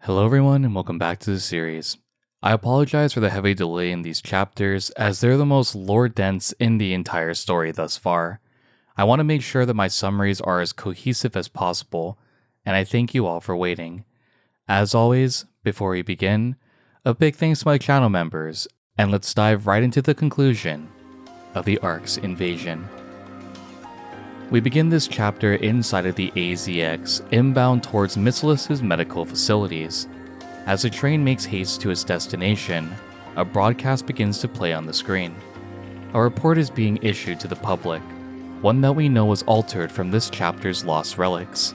Hello everyone and welcome back to the series. I apologize for the heavy delay in these chapters as they're the most lore-dense in the entire story thus far. I want to make sure that my summaries are as cohesive as possible, and I thank you all for waiting. As always, before we begin, a big thanks to my channel members, and let's dive right into the conclusion of the Arc's invasion. We begin this chapter inside of the AZX, inbound towards Missilis's medical facilities. As the train makes haste to its destination, a broadcast begins to play on the screen. A report is being issued to the public, one that we know was altered from this chapter's lost relics.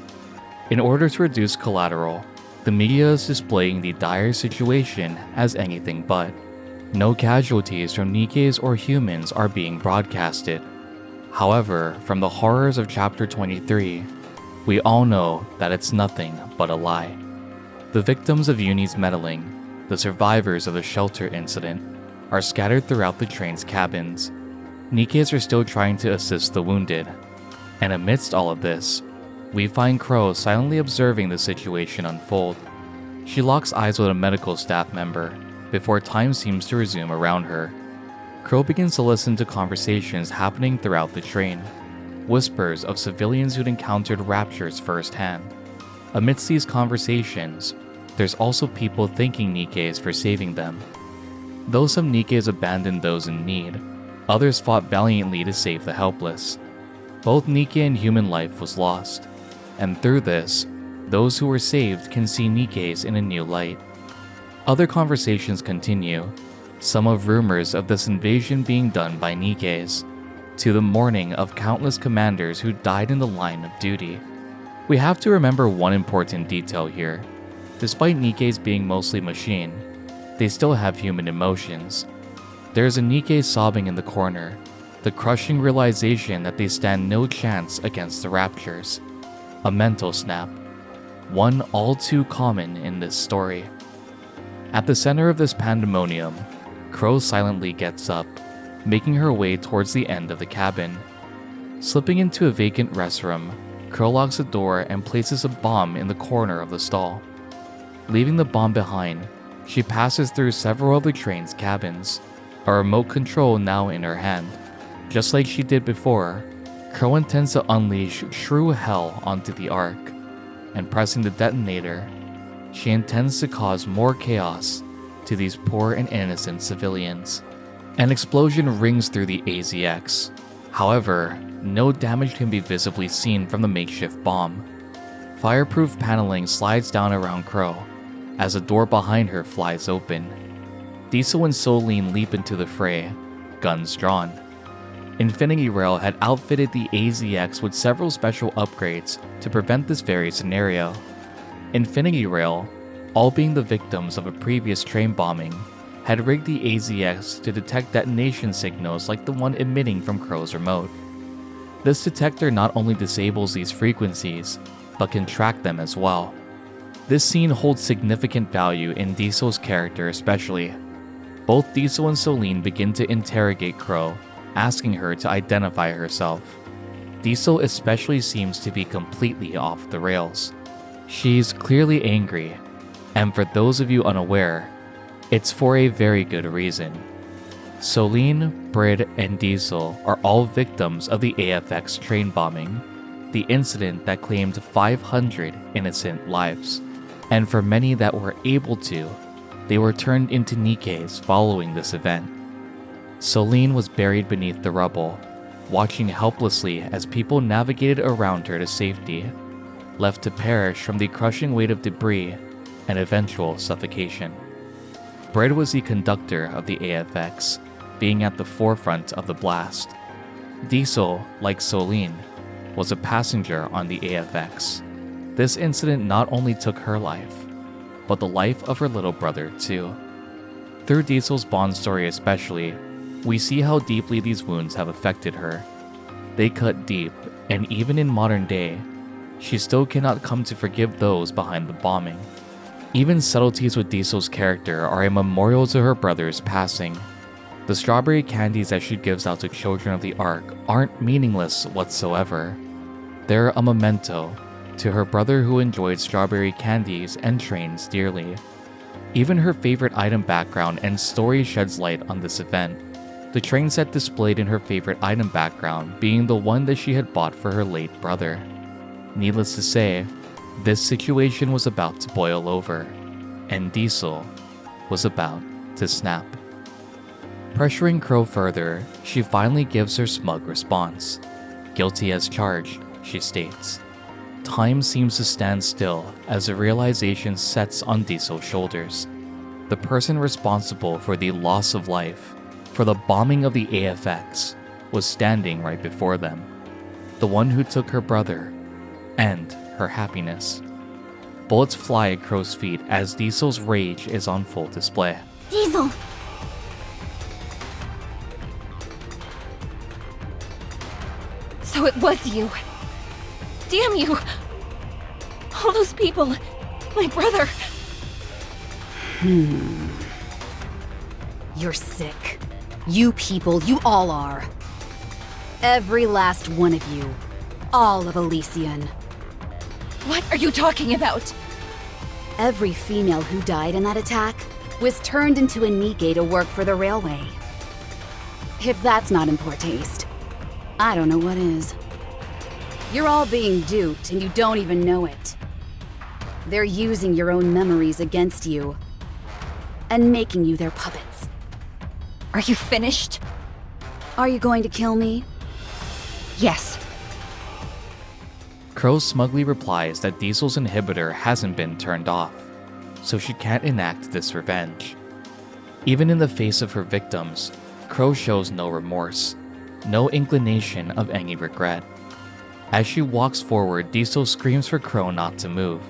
In order to reduce collateral, the media is displaying the dire situation as anything but. No casualties from Nikkes or humans are being broadcasted. However, from the horrors of Chapter 23, we all know that it's nothing but a lie. The victims of Uni's meddling, the survivors of the shelter incident, are scattered throughout the train's cabins. Nikkes are still trying to assist the wounded, and amidst all of this, we find Crow silently observing the situation unfold. She locks eyes with a medical staff member before time seems to resume around her. Crow begins to listen to conversations happening throughout the train, whispers of civilians who'd encountered raptures firsthand. Amidst these conversations, there's also people thanking Nikkes for saving them. Though some Nikkes abandoned those in need, others fought valiantly to save the helpless. Both Nikke and human life was lost, and through this, those who were saved can see Nikkes in a new light. Other conversations continue, some of rumors of this invasion being done by Nikkes, to the mourning of countless commanders who died in the line of duty. We have to remember one important detail here. Despite Nikkes being mostly machine, they still have human emotions. There's a Nikke sobbing in the corner, the crushing realization that they stand no chance against the raptures. A mental snap, one all too common in this story. At the center of this pandemonium, Crow silently gets up, making her way towards the end of the cabin. Slipping into a vacant restroom, Crow locks the door and places a bomb in the corner of the stall. Leaving the bomb behind, she passes through several of the train's cabins, a remote control now in her hand. Just like she did before, Crow intends to unleash true hell onto the Arc, and pressing the detonator, she intends to cause more chaos to these poor and innocent civilians. An explosion rings through the AZX. However, no damage can be visibly seen from the makeshift bomb. Fireproof paneling slides down around Crow as a door behind her flies open. Diesel and Solene leap into the fray, guns drawn. Infinity Rail had outfitted the AZX with several special upgrades to prevent this very scenario. Infinity Rail, all being the victims of a previous train bombing, had rigged the AZX to detect detonation signals like the one emitting from Crow's remote. This detector not only disables these frequencies, but can track them as well. This scene holds significant value in Diesel's character especially. Both Diesel and Solene begin to interrogate Crow, asking her to identify herself. Diesel especially seems to be completely off the rails. She's clearly angry, and for those of you unaware, it's for a very good reason. Solene, Brid, and Diesel are all victims of the AFX train bombing, the incident that claimed 500 innocent lives. And for many that were able to, they were turned into Nikkes following this event. Solene was buried beneath the rubble, watching helplessly as people navigated around her to safety, left to perish from the crushing weight of debris and eventual suffocation. Brid was the conductor of the AFX, being at the forefront of the blast. Diesel, like Solene, was a passenger on the AFX. This incident not only took her life, but the life of her little brother too. Through Diesel's Bond story especially, we see how deeply these wounds have affected her. They cut deep, and even in modern day, she still cannot come to forgive those behind the bombing. Even subtleties with Diesel's character are a memorial to her brother's passing. The strawberry candies that she gives out to children of the Ark aren't meaningless whatsoever. They're a memento, to her brother who enjoyed strawberry candies and trains dearly. Even her favorite item background and story sheds light on this event, the train set displayed in her favorite item background being the one that she had bought for her late brother. Needless to say, this situation was about to boil over, and Diesel was about to snap. Pressuring Crow further, she finally gives her smug response. Guilty as charged, she states. Time seems to stand still as a realization sets on Diesel's shoulders. The person responsible for the loss of life, for the bombing of the AFX, was standing right before them. The one who took her brother and her happiness. Bullets fly at Crow's feet as Diesel's rage is on full display. Diesel! So it was you. Damn you! All those people! My brother! You're sick. You people, you all are. Every last one of you. All of Elysian. What are you talking about? Every female who died in that attack was turned into a NIKKE to work for the railway. If that's not in poor taste, I don't know what is. You're all being duped and you don't even know it. They're using your own memories against you and making you their puppets. Are you finished? Are you going to kill me? Yes. Crow smugly replies that Diesel's inhibitor hasn't been turned off, so she can't enact this revenge. Even in the face of her victims, Crow shows no remorse, no inclination of any regret. As she walks forward, Diesel screams for Crow not to move.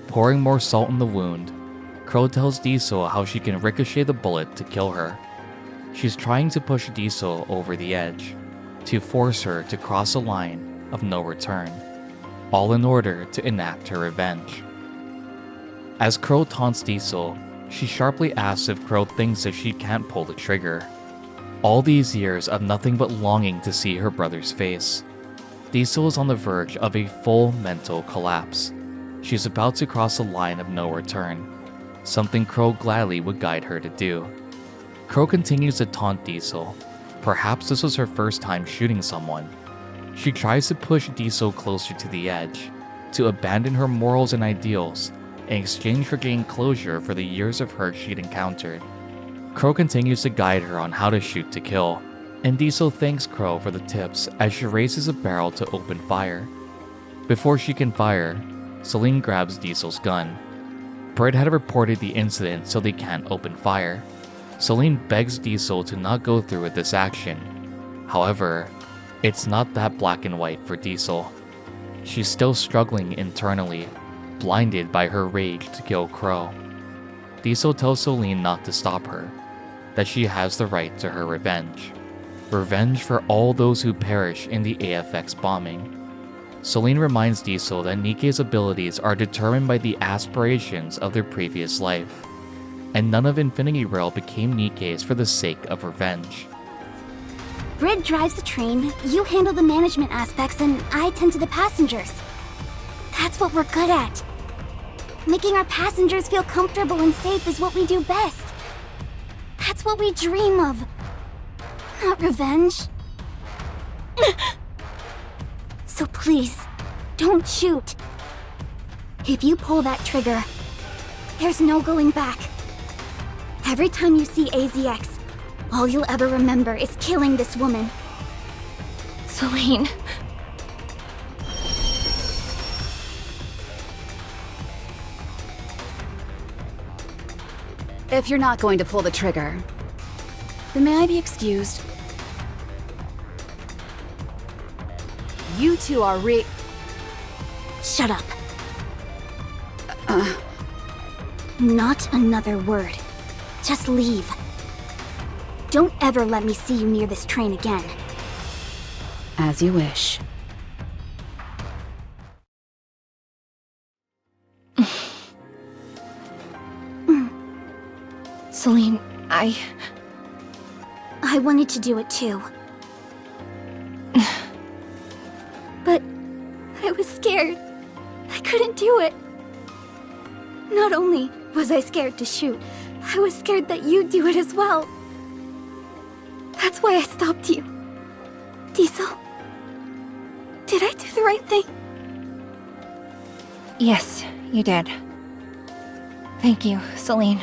Pouring more salt in the wound, Crow tells Diesel how she can ricochet the bullet to kill her. She's trying to push Diesel over the edge, to force her to cross a line of no return, all in order to enact her revenge. As Crow taunts Diesel, she sharply asks if Crow thinks that she can't pull the trigger. All these years of nothing but longing to see her brother's face. Diesel is on the verge of a full mental collapse. She's about to cross a line of no return, something Crow gladly would guide her to do. Crow continues to taunt Diesel. Perhaps this was her first time shooting someone. She tries to push Diesel closer to the edge, to abandon her morals and ideals, in exchange for getting closure for the years of hurt she'd encountered. Crow continues to guide her on how to shoot to kill, and Diesel thanks Crow for the tips as she raises a barrel to open fire. Before she can fire, Celine grabs Diesel's gun. Brett had reported the incident so they can't open fire. Celine begs Diesel to not go through with this action. However, it's not that black and white for Diesel. She's still struggling internally, blinded by her rage to kill Crow. Diesel tells Celine not to stop her, that she has the right to her revenge. Revenge for all those who perish in the AFX bombing. Celine reminds Diesel that NIKKE's abilities are determined by the aspirations of their previous life, and none of Infinity Rail became NIKKE's for the sake of revenge. Brid drives the train, you handle the management aspects, and I tend to the passengers. That's what we're good at. Making our passengers feel comfortable and safe is what we do best. That's what we dream of. Not revenge. So please, don't shoot. If you pull that trigger, there's no going back. Every time you see AZX, all you'll ever remember is killing this woman. Celine. If you're not going to pull the trigger, then may I be excused? You two are Shut up. Not another word. Just leave. Don't ever let me see you near this train again. As you wish. Celine, I wanted to do it too. But I was scared. couldn't do it. Not only was I scared to shoot, I was scared that you'd do it as well. That's why I stopped you. Diesel, did I do the right thing? Yes, you did. Thank you, Celine.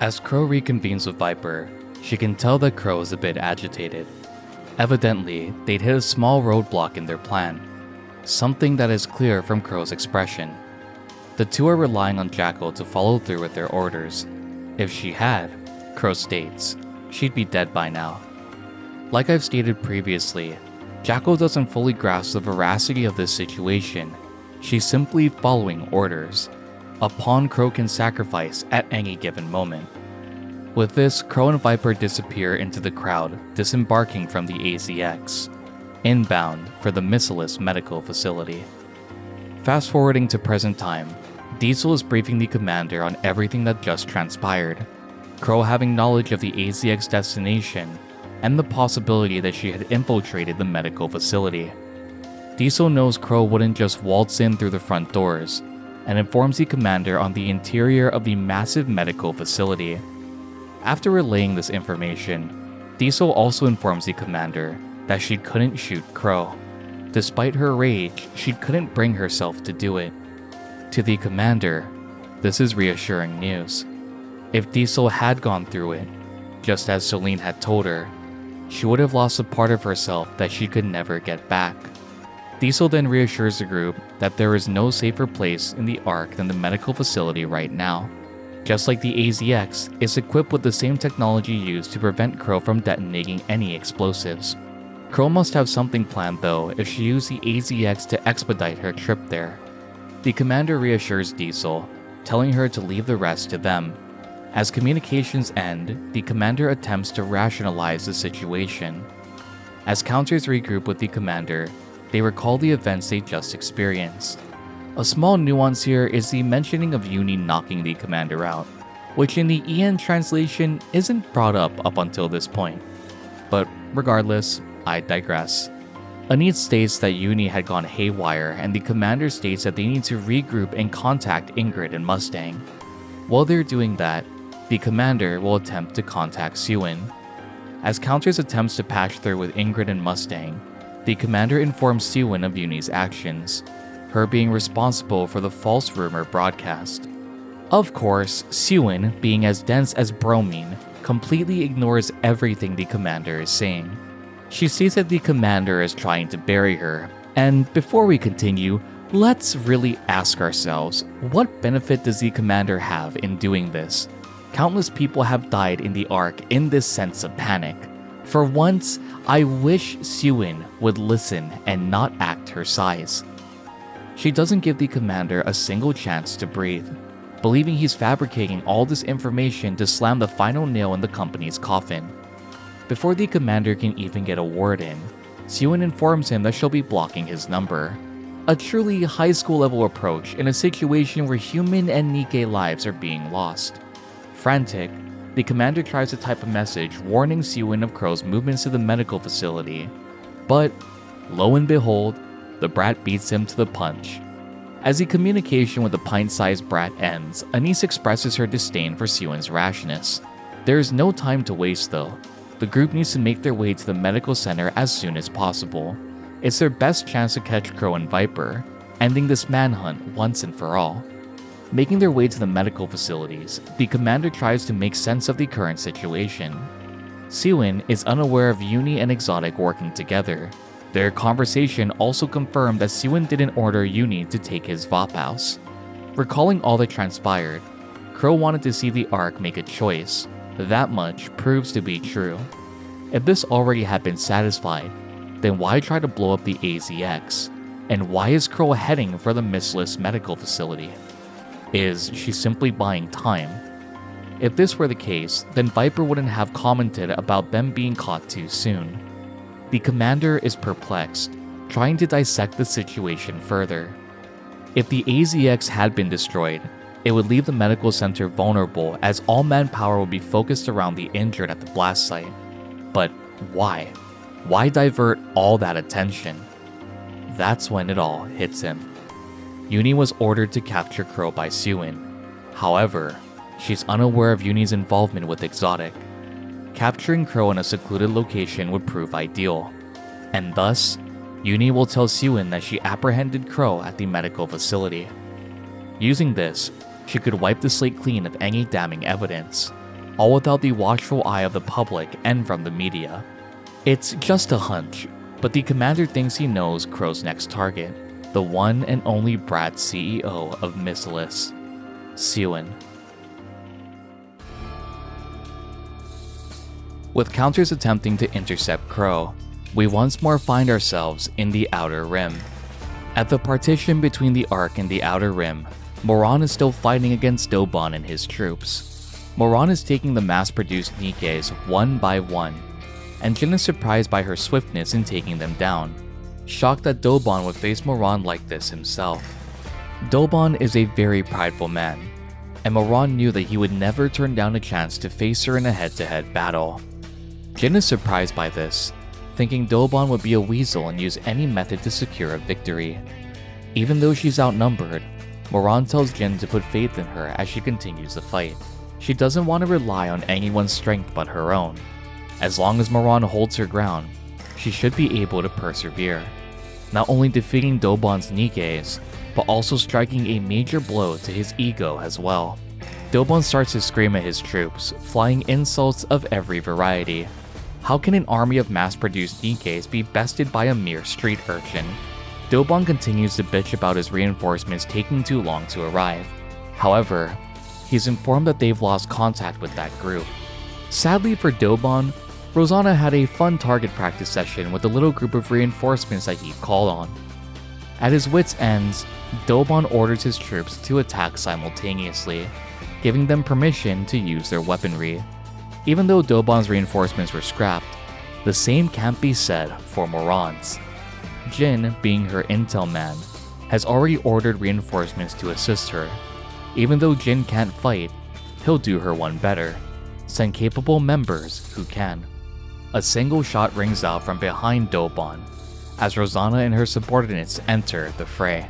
As Crow reconvenes with Viper, she can tell that Crow is a bit agitated. Evidently, they'd hit a small roadblock in their plan, something that is clear from Crow's expression. The two are relying on Jackal to follow through with their orders. If she had, Crow states, she'd be dead by now. Like I've stated previously, Jackal doesn't fully grasp the veracity of this situation. She's simply following orders. A pawn Crow can sacrifice at any given moment. With this, Crow and Viper disappear into the crowd, disembarking from the AZX, inbound for the Missilus medical facility. Fast forwarding to present time, Diesel is briefing the commander on everything that just transpired, Crow having knowledge of the AZX destination and the possibility that she had infiltrated the medical facility. Diesel knows Crow wouldn't just waltz in through the front doors, and informs the commander on the interior of the massive medical facility. After relaying this information, Diesel also informs the commander that she couldn't shoot Crow. Despite her rage, she couldn't bring herself to do it. To the commander, this is reassuring news. If Diesel had gone through it, just as Celine had told her, she would have lost a part of herself that she could never get back. Diesel then reassures the group that there is no safer place in the Ark than the medical facility right now. Just like the AZX, it's equipped with the same technology used to prevent Crow from detonating any explosives. Crow must have something planned though if she used the AZX to expedite her trip there. The commander reassures Diesel, telling her to leave the rest to them. As communications end, the commander attempts to rationalize the situation. As counters regroup with the commander, they recall the events they just experienced. A small nuance here is the mentioning of Uni knocking the commander out, which in the EN translation isn't brought up until this point. But regardless, I digress. Anit states that Uni had gone haywire, and the commander states that they need to regroup and contact Ingrid and Mustang. While they're doing that, the commander will attempt to contact Sewin. As Counters attempts to patch through with Ingrid and Mustang, the commander informs Sewin of Uni's actions, her being responsible for the false rumor broadcast. Of course, Sewin, being as dense as bromine, completely ignores everything the commander is saying. She sees that the commander is trying to bury her, and before we continue, let's really ask ourselves, what benefit does the commander have in doing this? Countless people have died in the Ark in this sense of panic. For once, I wish Sewin would listen and not act her size. She doesn't give the commander a single chance to breathe, believing he's fabricating all this information to slam the final nail in the company's coffin. Before the commander can even get a word in, Sewin informs him that she'll be blocking his number. A truly high school level approach in a situation where human and NIKKE lives are being lost. Frantic, the commander tries to type a message warning Sewin of Crow's movements to the medical facility, but lo and behold, the brat beats him to the punch. As the communication with the pint-sized brat ends, Anise expresses her disdain for Sewin's rashness. There is no time to waste though. The group needs to make their way to the medical center as soon as possible. It's their best chance to catch Crow and Viper, ending this manhunt once and for all. Making their way to the medical facilities, the commander tries to make sense of the current situation. Sewin is unaware of Uni and Exotic working together. Their conversation also confirmed that Sewin didn't order Uni to take his Vophouse. Recalling all that transpired, Crow wanted to see the Ark make a choice. That much proves to be true. If this already had been satisfied, then why try to blow up the AZX? And why is Crow heading for the Missilus medical facility? Is she simply buying time? If this were the case, then Viper wouldn't have commented about them being caught too soon. The commander is perplexed, trying to dissect the situation further. If the AZX had been destroyed, it would leave the medical center vulnerable as all manpower would be focused around the injured at the blast site. But why? Why divert all that attention? That's when it all hits him. Uni was ordered to capture Crow by Sewin. However, she's unaware of Uni's involvement with Exotic. Capturing Crow in a secluded location would prove ideal, and thus, Uni will tell Sewin that she apprehended Crow at the medical facility. Using this, she could wipe the slate clean of any damning evidence, all without the watchful eye of the public and from the media. It's just a hunch, but the commander thinks he knows Crow's next target, the one and only brat CEO of Missilus, Sewin. With counters attempting to intercept Crow, we once more find ourselves in the Outer Rim. At the partition between the Arc and the Outer Rim, Moran is still fighting against Dobon and his troops. Moran is taking the mass-produced Nikkes one by one, and Jin is surprised by her swiftness in taking them down, shocked that Dobon would face Moran like this himself. Dobon is a very prideful man, and Moran knew that he would never turn down a chance to face her in a head-to-head battle. Jin is surprised by this, thinking Dobon would be a weasel and use any method to secure a victory. Even though she's outnumbered, Moran tells Jin to put faith in her as she continues the fight. She doesn't want to rely on anyone's strength but her own. As long as Moran holds her ground, she should be able to persevere, not only defeating Dobon's Nikkes, but also striking a major blow to his ego as well. Dobon starts to scream at his troops, flying insults of every variety. How can an army of mass-produced Nikkes be bested by a mere street urchin? Dobon continues to bitch about his reinforcements taking too long to arrive. However, he's informed that they've lost contact with that group. Sadly for Dobon, Rosanna had a fun target practice session with a little group of reinforcements that he called on. At his wits' ends, Dobon orders his troops to attack simultaneously, giving them permission to use their weaponry. Even though Dobon's reinforcements were scrapped, the same can't be said for Moran's. Jin, being her intel man, has already ordered reinforcements to assist her. Even though Jin can't fight, he'll do her one better: send capable members who can. A single shot rings out from behind Dobon as Rosanna and her subordinates enter the fray.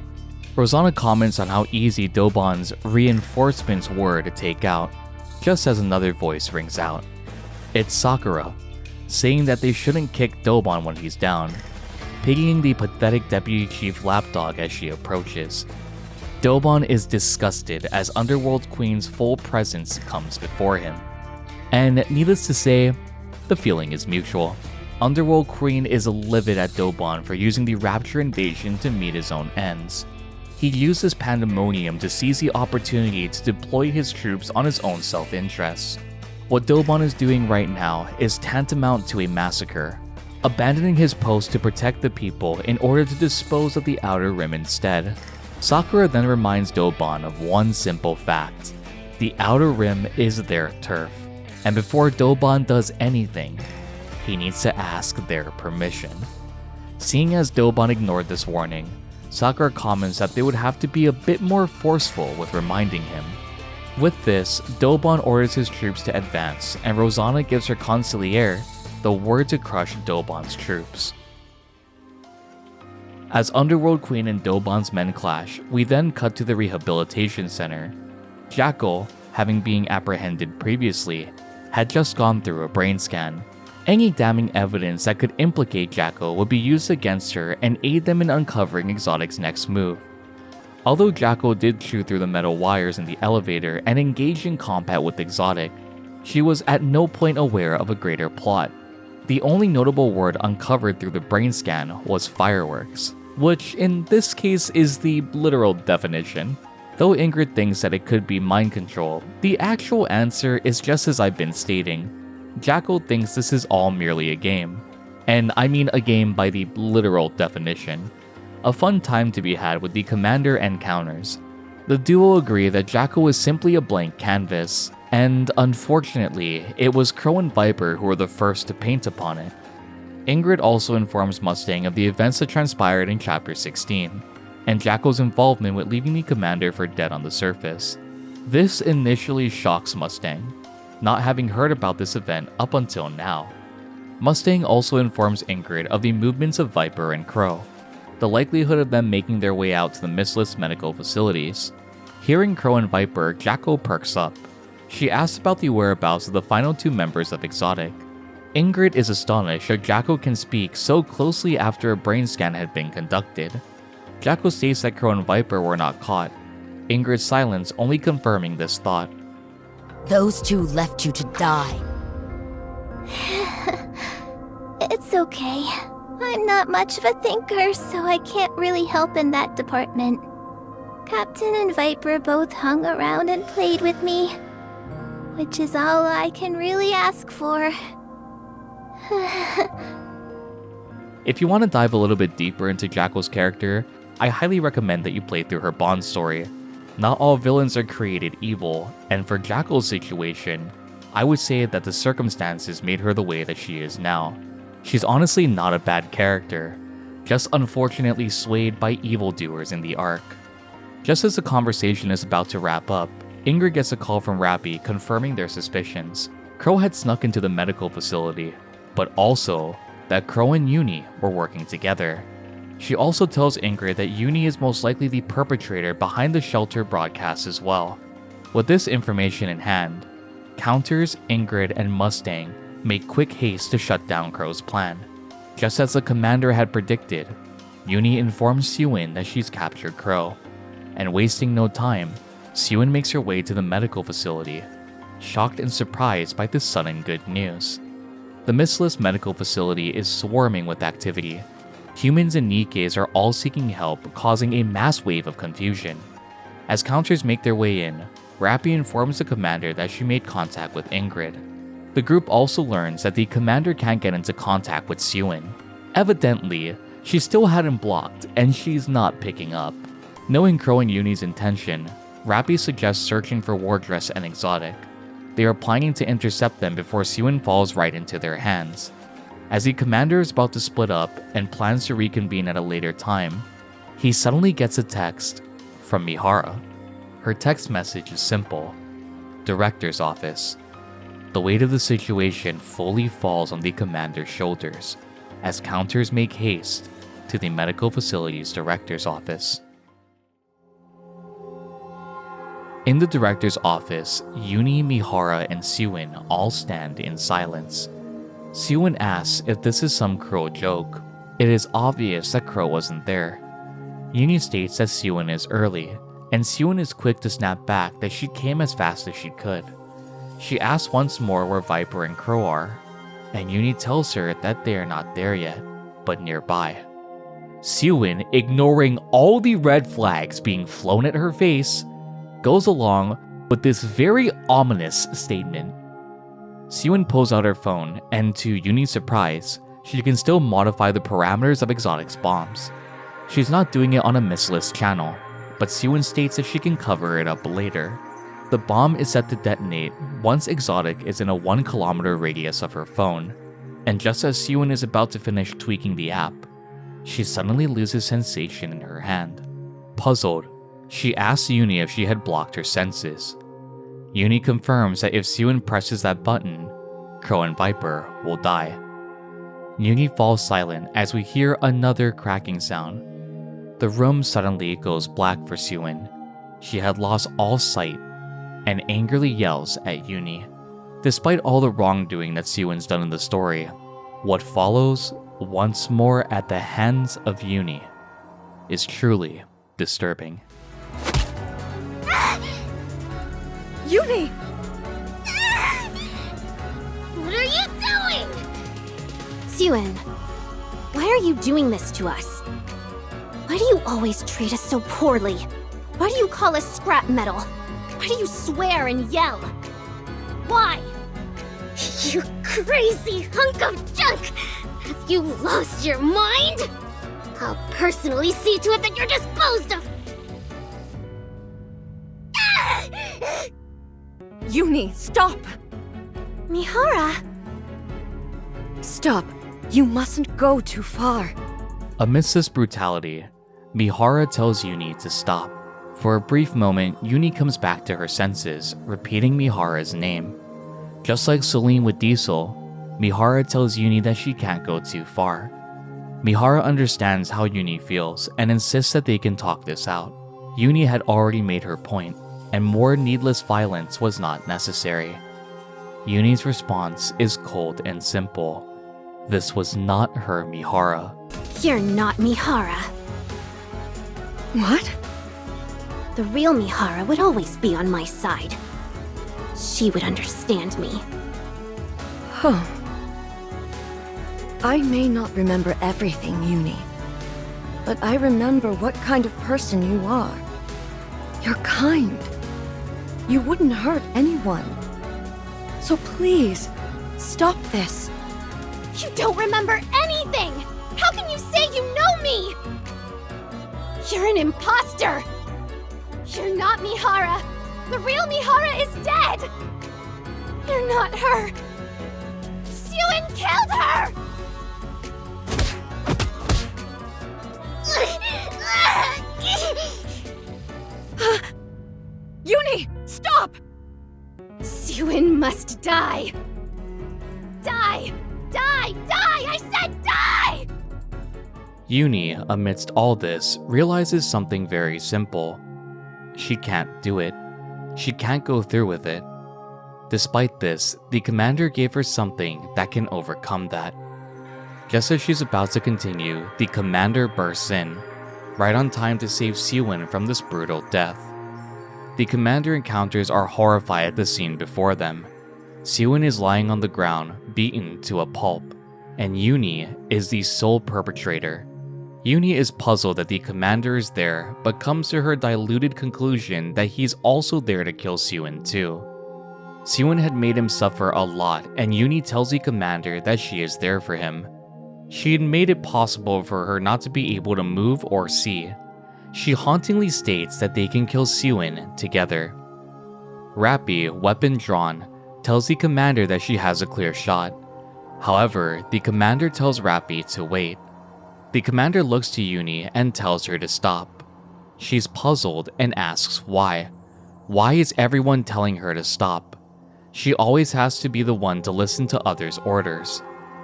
Rosanna comments on how easy Dobon's reinforcements were to take out, just as another voice rings out. It's Sakura, saying that they shouldn't kick Dobon when he's down, piggying the pathetic Deputy Chief lapdog as she approaches. Dobon is disgusted as Underworld Queen's full presence comes before him. And needless to say, the feeling is mutual. Underworld Queen is livid at Dobon for using the Rapture invasion to meet his own ends. He used this pandemonium to seize the opportunity to deploy his troops on his own self-interest. What Dobon is doing right now is tantamount to a massacre, abandoning his post to protect the people in order to dispose of the Outer Rim instead. Sakura then reminds Dobon of one simple fact: the Outer Rim is their turf, and before Dobon does anything, he needs to ask their permission. Seeing as Dobon ignored this warning, Sakura comments that they would have to be a bit more forceful with reminding him. With this, Dobon orders his troops to advance, and Rosanna gives her consigliere the word to crush Dobon's troops. As Underworld Queen and Dobon's men clash, we then cut to the rehabilitation center. Jackal, having been apprehended previously, had just gone through a brain scan. Any damning evidence that could implicate Jackal would be used against her and aid them in uncovering Exotic's next move. Although Jackal did chew through the metal wires in the elevator and engage in combat with Exotic, she was at no point aware of a greater plot. The only notable word uncovered through the brain scan was fireworks, which in this case is the literal definition. Though Ingrid thinks that it could be mind control, the actual answer is just as I've been stating. Jackal thinks this is all merely a game. And I mean a game by the literal definition. A fun time to be had with the commander and counters. The duo agree that Jackal is simply a blank canvas, and unfortunately, it was Crow and Viper who were the first to paint upon it. Ingrid also informs Mustang of the events that transpired in Chapter 16, and Jackal's involvement with leaving the commander for dead on the surface. This initially shocks Mustang, not having heard about this event up until now. Mustang also informs Ingrid of the movements of Viper and Crow. the likelihood of them making their way out to the mistless medical facilities. Hearing Crow and Viper, Jacko perks up. She asks about the whereabouts of the final 2 members of Exotic. Ingrid is astonished that Jacko can speak so closely after a brain scan had been conducted. Jacko states that Crow and Viper were not caught, Ingrid's silence only confirming this thought. Those 2 left you to die. It's okay. I'm not much of a thinker, so I can't really help in that department. Captain and Viper both hung around and played with me, which is all I can really ask for. If you want to dive a little bit deeper into Jacko's character, I highly recommend that you play through her Bond story. Not all villains are created evil, and for Jacko's situation, I would say that the circumstances made her the way that she is now. She's honestly not a bad character, just unfortunately swayed by evildoers in the arc. Just as the conversation is about to wrap up, Ingrid gets a call from Rappy confirming their suspicions. Crow had snuck into the medical facility, but also that Crow and Uni were working together. She also tells Ingrid that Uni is most likely the perpetrator behind the shelter broadcast as well. With this information in hand, Counters, Ingrid, and Mustang make quick haste to shut down Crow's plan. Just as the commander had predicted, Uni informs Sewin that she's captured Crow. And wasting no time, Sewin makes her way to the medical facility, shocked and surprised by this sudden good news. The mistless medical facility is swarming with activity. Humans and Nikkes are all seeking help, causing a mass wave of confusion. As Counters make their way in, Rappy informs the commander that she made contact with Ingrid. The group also learns that the commander can't get into contact with Sewin. Evidently, she still had him blocked and she's not picking up. Knowing Crow and Uni's intention, Rappy suggests searching for Wardress and Exotic. They are planning to intercept them before Sewin falls right into their hands. As the commander is about to split up and plans to reconvene at a later time, he suddenly gets a text from Mihara. Her text message is simple: Director's office. The weight of the situation fully falls on the commander's shoulders as Counters make haste to the medical facility's director's office. In the director's office, Uni, Mihara, and Sewin all stand in silence. Sewin asks if this is some Crow joke. It is obvious that Crow wasn't there. Uni states that Sewin is early, and Sewin is quick to snap back that she came as fast as she could. She asks once more where Viper and Crow are, and Uni tells her that they are not there yet, but nearby. Sewin, ignoring all the red flags being flown at her face, goes along with this very ominous statement. Sewin pulls out her phone, and to Uni's surprise, she can still modify the parameters of Exotic's bombs. She's not doing it on a missless channel, but Sewin states that she can cover it up later. The bomb is set to detonate once Exotic is in a 1 kilometer radius of her phone, and just as Sewin is about to finish tweaking the app, she suddenly loses sensation in her hand. Puzzled, she asks Uni if she had blocked her senses. Uni confirms that if Sewin presses that button, Crow and Viper will die. Uni falls silent as we hear another cracking sound. The room suddenly goes black for Sewin. She had lost all sight and angrily yells at Uni. Despite all the wrongdoing that Sewin's done in the story, what follows, once more at the hands of Uni, is truly disturbing. Uni! What are you doing? Sewin, why are you doing this to us? Why do you always treat us so poorly? Why do you call us scrap metal? Why do you swear and yell? Why? You crazy hunk of junk! Have you lost your mind? I'll personally see to it that you're disposed of! Uni, stop! Mihara! Stop. You mustn't go too far. Amidst this brutality, Mihara tells Uni to stop. For a brief moment, Uni comes back to her senses, repeating Mihara's name. Just like Celine with Diesel, Mihara tells Uni that she can't go too far. Mihara understands how Uni feels and insists that they can talk this out. Uni had already made her point, and more needless violence was not necessary. Uni's response is cold and simple. This was not her Mihara. You're not Mihara. What? The real Mihara would always be on my side. She would understand me. Huh. I may not remember everything, Uni, but I remember what kind of person you are. You're kind. You wouldn't hurt anyone. So please, stop this. You don't remember anything! How can you say you know me? You're an imposter! You're not Mihara! The real Mihara is dead! You're not her! Suen killed her! Uni, stop! Suen must die! Die! Die! Die! I said die! Uni, amidst all this, realizes something very simple. She can't do it. She can't go through with it. Despite this, the commander gave her something that can overcome that. Just as she's about to continue, the commander bursts in, right on time to save Suen from this brutal death. The commander and counters are horrified at the scene before them. Suen is lying on the ground, beaten to a pulp, and Uni is the sole perpetrator. Uni is puzzled that the commander is there, but comes to her diluted conclusion that he's also there to kill Suen too. Suen had made him suffer a lot, and Uni tells the commander that she is there for him. She had made it possible for her not to be able to move or see. She hauntingly states that they can kill Suen together. Rappy, weapon drawn, tells the commander that she has a clear shot. However, the commander tells Rappy to wait. The commander looks to Uni and tells her to stop. She's puzzled and asks why. Why is everyone telling her to stop? She always has to be the one to listen to others' orders.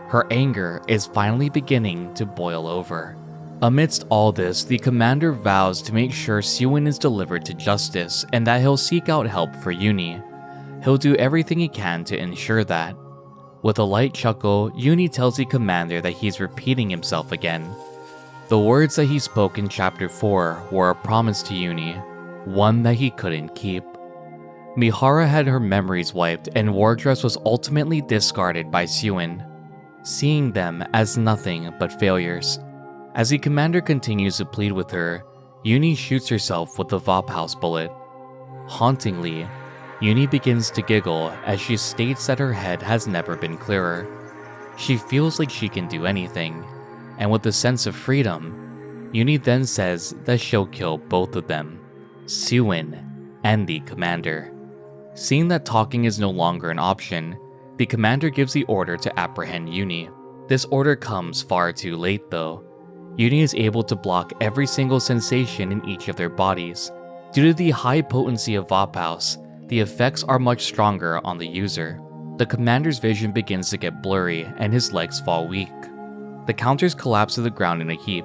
Her anger is finally beginning to boil over. Amidst all this, the commander vows to make sure Suen is delivered to justice and that he'll seek out help for Uni. He'll do everything he can to ensure that. With a light chuckle, Uni tells the commander that he's repeating himself again. The words that he spoke in Chapter 4 were a promise to Uni, one that he couldn't keep. Mihara had her memories wiped and Wardress was ultimately discarded by Suen, seeing them as nothing but failures. As the commander continues to plead with her, Uni shoots herself with the Vophouse bullet. Hauntingly, Uni begins to giggle as she states that her head has never been clearer. She feels like she can do anything, and with a sense of freedom, Uni then says that she'll kill both of them, Suen and the commander. Seeing that talking is no longer an option, the commander gives the order to apprehend Uni. This order comes far too late though. Uni is able to block every single sensation in each of their bodies. Due to the high potency of Vophouse, the effects are much stronger on the user. The commander's vision begins to get blurry and his legs fall weak. The counters collapse to the ground in a heap.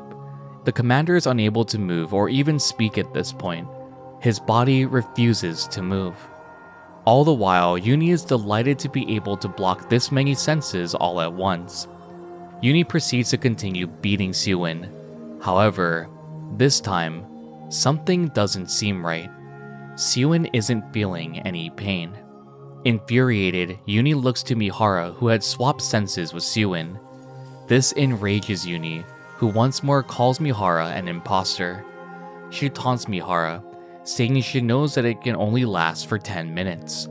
The commander is unable to move or even speak at this point. His body refuses to move. All the while, Uni is delighted to be able to block this many senses all at once. Uni proceeds to continue beating Suen. However, this time, something doesn't seem right. Suen isn't feeling any pain. Infuriated, Uni looks to Mihara, who had swapped senses with Suen. This enrages Uni, who once more calls Mihara an imposter. She taunts Mihara, saying she knows that it can only last for 10 minutes.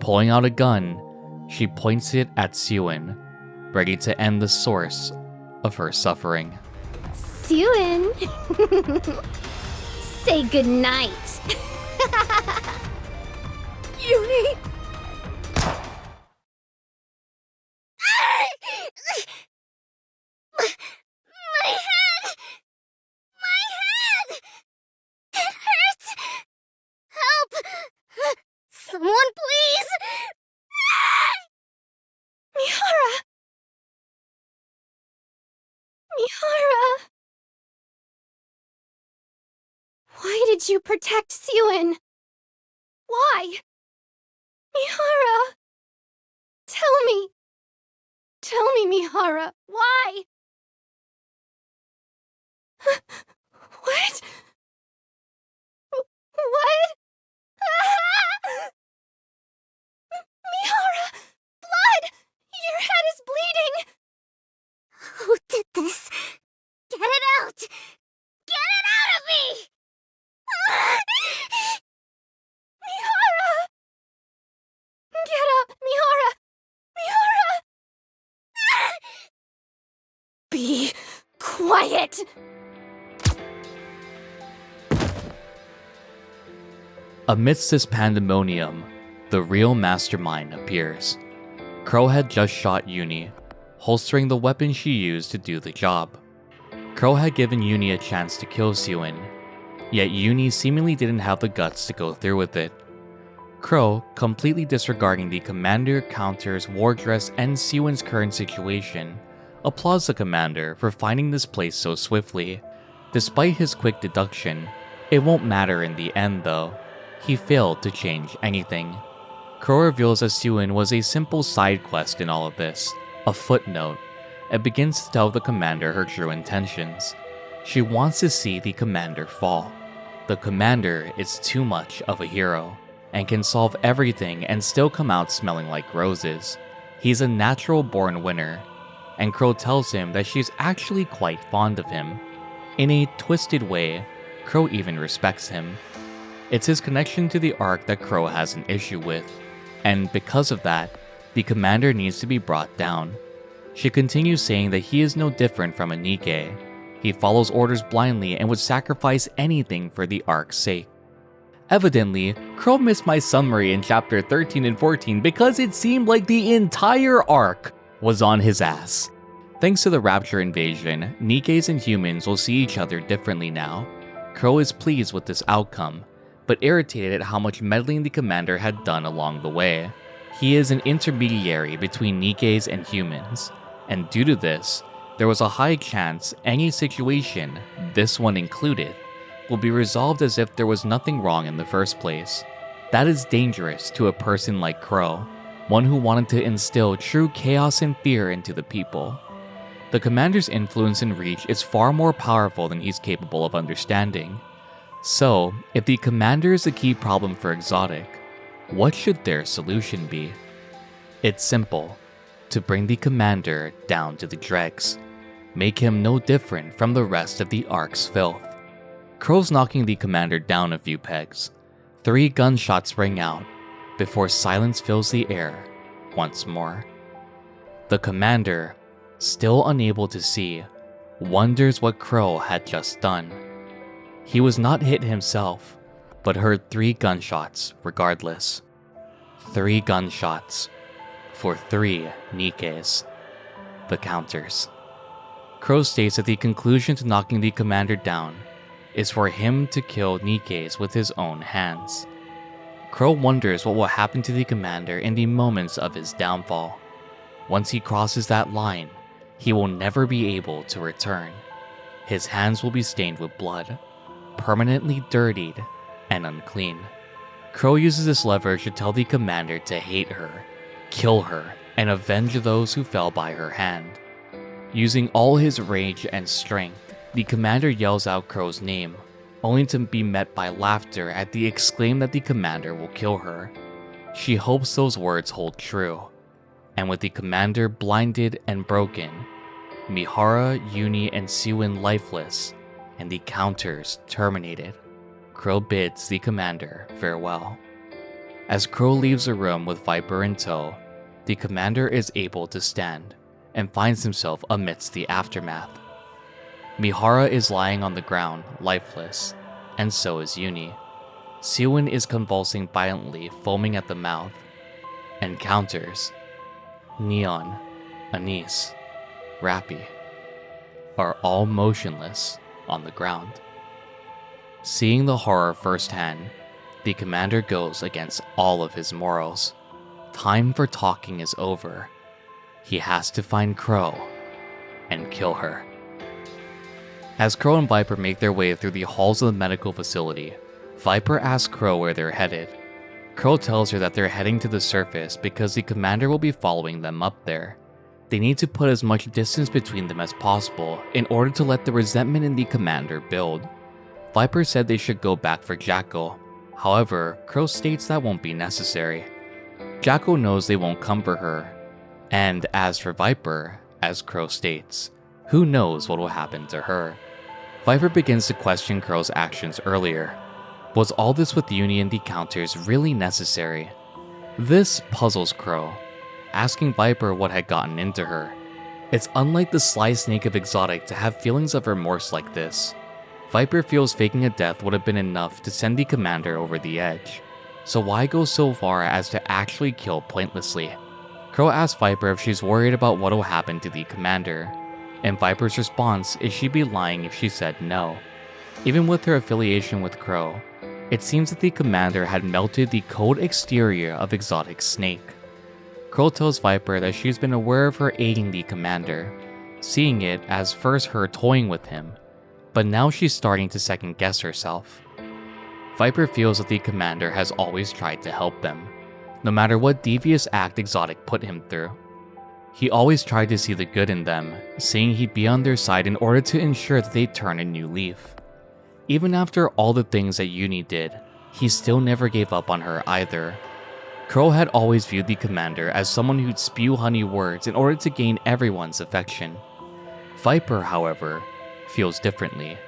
Pulling out a gun, she points it at Suen, ready to end the source of her suffering. Suen! Say goodnight! Uni! My head! My head! It hurts! Help! Someone please! Mihara! Mihara! did you protect Siwon? Why? Mihara! Tell me! Tell me, Mihara, why? What? What? Mihara! Blood! Your head is bleeding! Who did this? Get it out! Get it out of me! Mihara! Get up, Mihara! Mihara! Be quiet! Amidst this pandemonium, the real mastermind appears. Crow had just shot Uni, holstering the weapon she used to do the job. Crow had given Uni a chance to kill Siwon, yet Uni seemingly didn't have the guts to go through with it. Crow, completely disregarding the commander, counters, war dress, and Siwon's current situation, applauds the commander for finding this place so swiftly. Despite his quick deduction, it won't matter in the end though. He failed to change anything. Crow reveals that Siwon was a simple side quest in all of this, a footnote, and begins to tell the commander her true intentions. She wants to see the commander fall. The commander is too much of a hero, and can solve everything and still come out smelling like roses. He's a natural born winner, and Crow tells him that she's actually quite fond of him. In a twisted way, Crow even respects him. It's his connection to the Arc that Crow has an issue with, and because of that, the commander needs to be brought down. She continues saying that he is no different from a NIKKE. He follows orders blindly and would sacrifice anything for the Arc's sake. Evidently, Crow missed my summary in chapter 13 and 14 because it seemed like the entire Arc was on his ass. Thanks to the Rapture invasion, NIKKEs and humans will see each other differently now. Crow is pleased with this outcome, but irritated at how much meddling the commander had done along the way. He is an intermediary between NIKKEs and humans, and due to this, there was a high chance any situation, this one included, will be resolved as if there was nothing wrong in the first place. That is dangerous to a person like Crow, one who wanted to instill true chaos and fear into the people. The commander's influence and reach is far more powerful than he's capable of understanding. So, if the commander is a key problem for Exotic, what should their solution be? It's simple: to bring the commander down to the dregs. Make him no different from the rest of the Arc's filth. Crow's knocking the commander down a few pegs. 3 gunshots ring out before silence fills the air once more. The commander, still unable to see, wonders what Crow had just done. He was not hit himself, but heard 3 gunshots regardless. 3 gunshots for 3 NIKKEs. The counters. Crow states that the conclusion to knocking the commander down is for him to kill NIKKEs with his own hands. Crow wonders what will happen to the commander in the moments of his downfall. Once he crosses that line, he will never be able to return. His hands will be stained with blood, permanently dirtied and unclean. Crow uses this leverage to tell the commander to hate her, kill her, and avenge those who fell by her hand. Using all his rage and strength, the commander yells out Crow's name, only to be met by laughter at the exclaim that the commander will kill her. She hopes those words hold true, and with the commander blinded and broken, Mihara, Uni, and Siwon lifeless, and the counters terminated, Crow bids the commander farewell. As Crow leaves the room with Viper in tow, the commander is able to stand and finds himself amidst the aftermath. Mihara is lying on the ground, lifeless, and so is Uni. Siwon is convulsing violently, foaming at the mouth, and counters, Neon, Anise, Rappy, are all motionless on the ground. Seeing the horror firsthand, the commander goes against all of his morals. Time for talking is over. He has to find Crow and kill her. As Crow and Viper make their way through the halls of the medical facility, Viper asks Crow where they're headed. Crow tells her that they're heading to the surface because the commander will be following them up there. They need to put as much distance between them as possible in order to let the resentment in the commander build. Viper said they should go back for Jackal. However, Crow states that won't be necessary. Jackal knows they won't come for her. And as for Viper, as Crow states, who knows what will happen to her. Viper begins to question Crow's actions earlier. Was all this with Uni and the counters really necessary? This puzzles Crow, asking Viper what had gotten into her. It's unlike the sly snake of Exotic to have feelings of remorse like this. Viper feels faking a death would have been enough to send the commander over the edge. So why go so far as to actually kill pointlessly? Crow asks Viper if she's worried about what will happen to the commander, and Viper's response is she'd be lying if she said no. Even with her affiliation with Crow, it seems that the commander had melted the cold exterior of Exotic's snake. Crow tells Viper that she's been aware of her aiding the commander, seeing it as first her toying with him, but now she's starting to second guess herself. Viper feels that the commander has always tried to help them, no matter what devious act Exotic put him through. He always tried to see the good in them, saying he'd be on their side in order to ensure that they'd turn a new leaf. Even after all the things that Uni did, he still never gave up on her either. Crow had always viewed the commander as someone who'd spew honey words in order to gain everyone's affection. Viper, however, feels differently.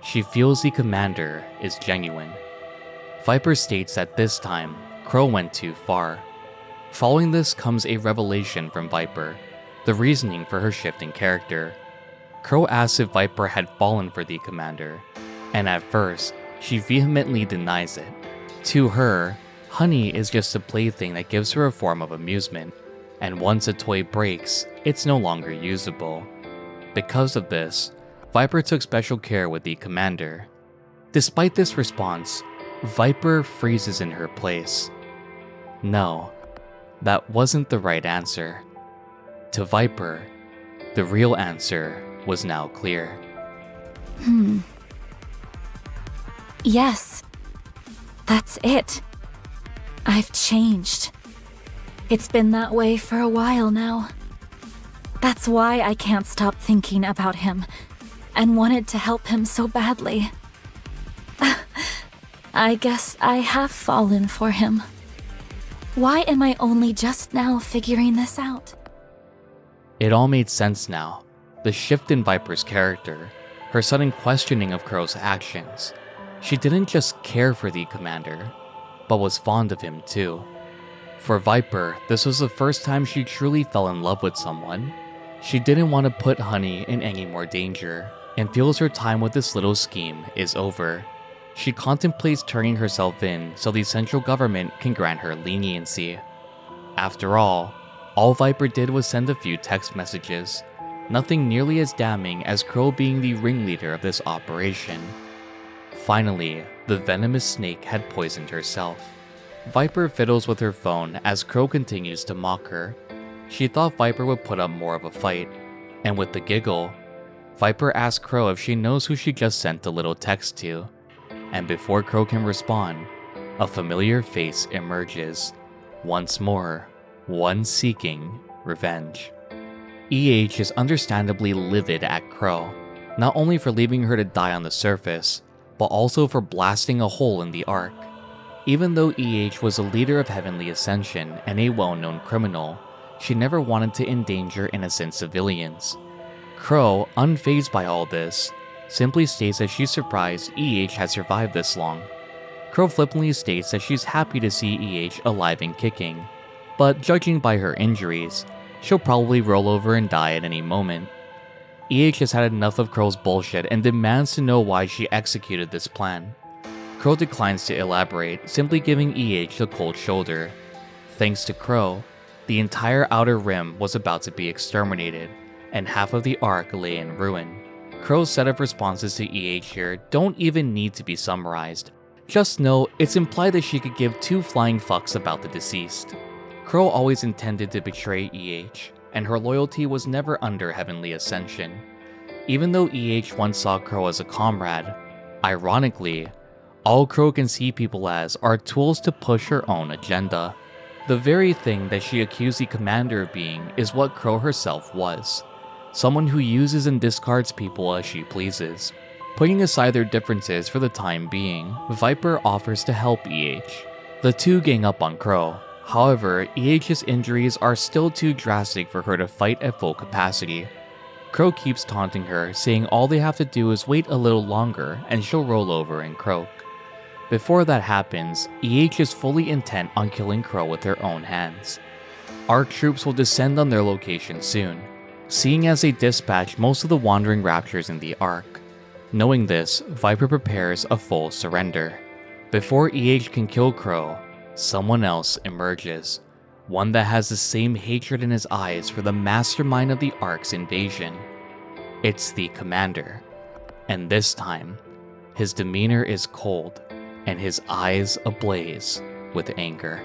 She feels the commander is genuine. Viper states that this time, Crow went too far. Following this comes a revelation from Viper, the reasoning for her shift in character. Crow asks if Viper had fallen for the commander, and at first, she vehemently denies it. To her, honey is just a plaything that gives her a form of amusement, and once a toy breaks, it's no longer usable. Because of this, Viper took special care with the commander. Despite this response, Viper freezes in her place. No, that wasn't the right answer. To Viper, the real answer was now clear. Yes, that's it. I've changed. It's been that way for a while now. That's why I can't stop thinking about him and wanted to help him so badly. I guess I have fallen for him. Why am I only just now figuring this out? It all made sense now. The shift in Viper's character, her sudden questioning of Crow's actions. She didn't just care for the commander, but was fond of him too. For Viper, this was the first time she truly fell in love with someone. She didn't want to put Honey in any more danger, and feels her time with this little scheme is over. She contemplates turning herself in so the central government can grant her leniency. After all Viper did was send a few text messages, nothing nearly as damning as Crow being the ringleader of this operation. Finally, the venomous snake had poisoned herself. Viper fiddles with her phone as Crow continues to mock her. She thought Viper would put up more of a fight, and with the giggle, Viper asks Crow if she knows who she just sent the little text to. And before Crow can respond, a familiar face emerges. Once more, one seeking revenge. EH is understandably livid at Crow, not only for leaving her to die on the surface, but also for blasting a hole in the Ark. Even though EH was a leader of Heavenly Ascension and a well-known criminal, she never wanted to endanger innocent civilians. Crow, unfazed by all this, simply states that she's surprised EH has survived this long. Crow flippantly states that she's happy to see EH alive and kicking, but judging by her injuries, she'll probably roll over and die at any moment. EH has had enough of Crow's bullshit and demands to know why she executed this plan. Crow declines to elaborate, simply giving EH the cold shoulder. Thanks to Crow, the entire Outer Rim was about to be exterminated, and half of the Ark lay in ruin. Crow's set of responses to EH here don't even need to be summarized. Just know it's implied that she could give two flying fucks about the deceased. Crow always intended to betray EH, and her loyalty was never under Heavenly Ascension. Even though EH once saw Crow as a comrade, ironically, All Crow can see people as are tools to push her own agenda. The very thing that she accused the commander of being is what Crow herself was. Someone who uses and discards people as she pleases. Putting aside their differences for the time being, Viper offers to help EH. The two gang up on Crow. However, EH's injuries are still too drastic for her to fight at full capacity. Crow keeps taunting her, saying all they have to do is wait a little longer and she'll roll over and croak. Before that happens, EH is fully intent on killing Crow with her own hands. ARC troops will descend on their location soon, seeing as they dispatch most of the wandering raptors in the ARC. Knowing this, Viper prepares a full surrender. Before EH can kill Crow, someone else emerges, one that has the same hatred in his eyes for the mastermind of the ARC's invasion. It's the commander, and this time, his demeanor is cold and his eyes ablaze with anger.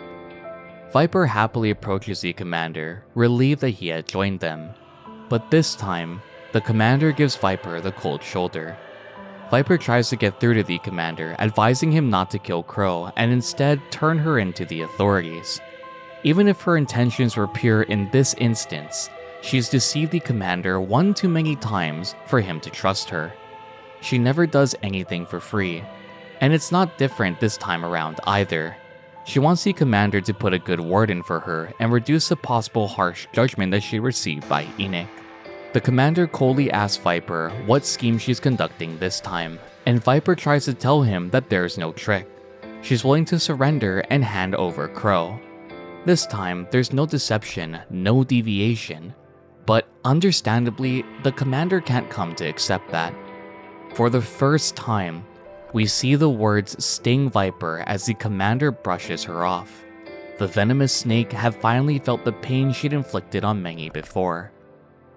Viper happily approaches the commander, relieved that he had joined them, but this time, the commander gives Viper the cold shoulder. Viper tries to get through to the commander, advising him not to kill Crow and instead turn her into the authorities. Even if her intentions were pure in this instance, she's deceived the commander one too many times for him to trust her. She never does anything for free, and it's not different this time around either. She wants the commander to put a good word in for her and reduce the possible harsh judgment that she received by Enoch. The commander coldly asks Viper what scheme she's conducting this time, and Viper tries to tell him that there's no trick. She's willing to surrender and hand over Crow. This time, there's no deception, no deviation, but understandably, the commander can't come to accept that. For the first time, we see the words sting Viper as the commander brushes her off. The venomous snake had finally felt the pain she'd inflicted on many before.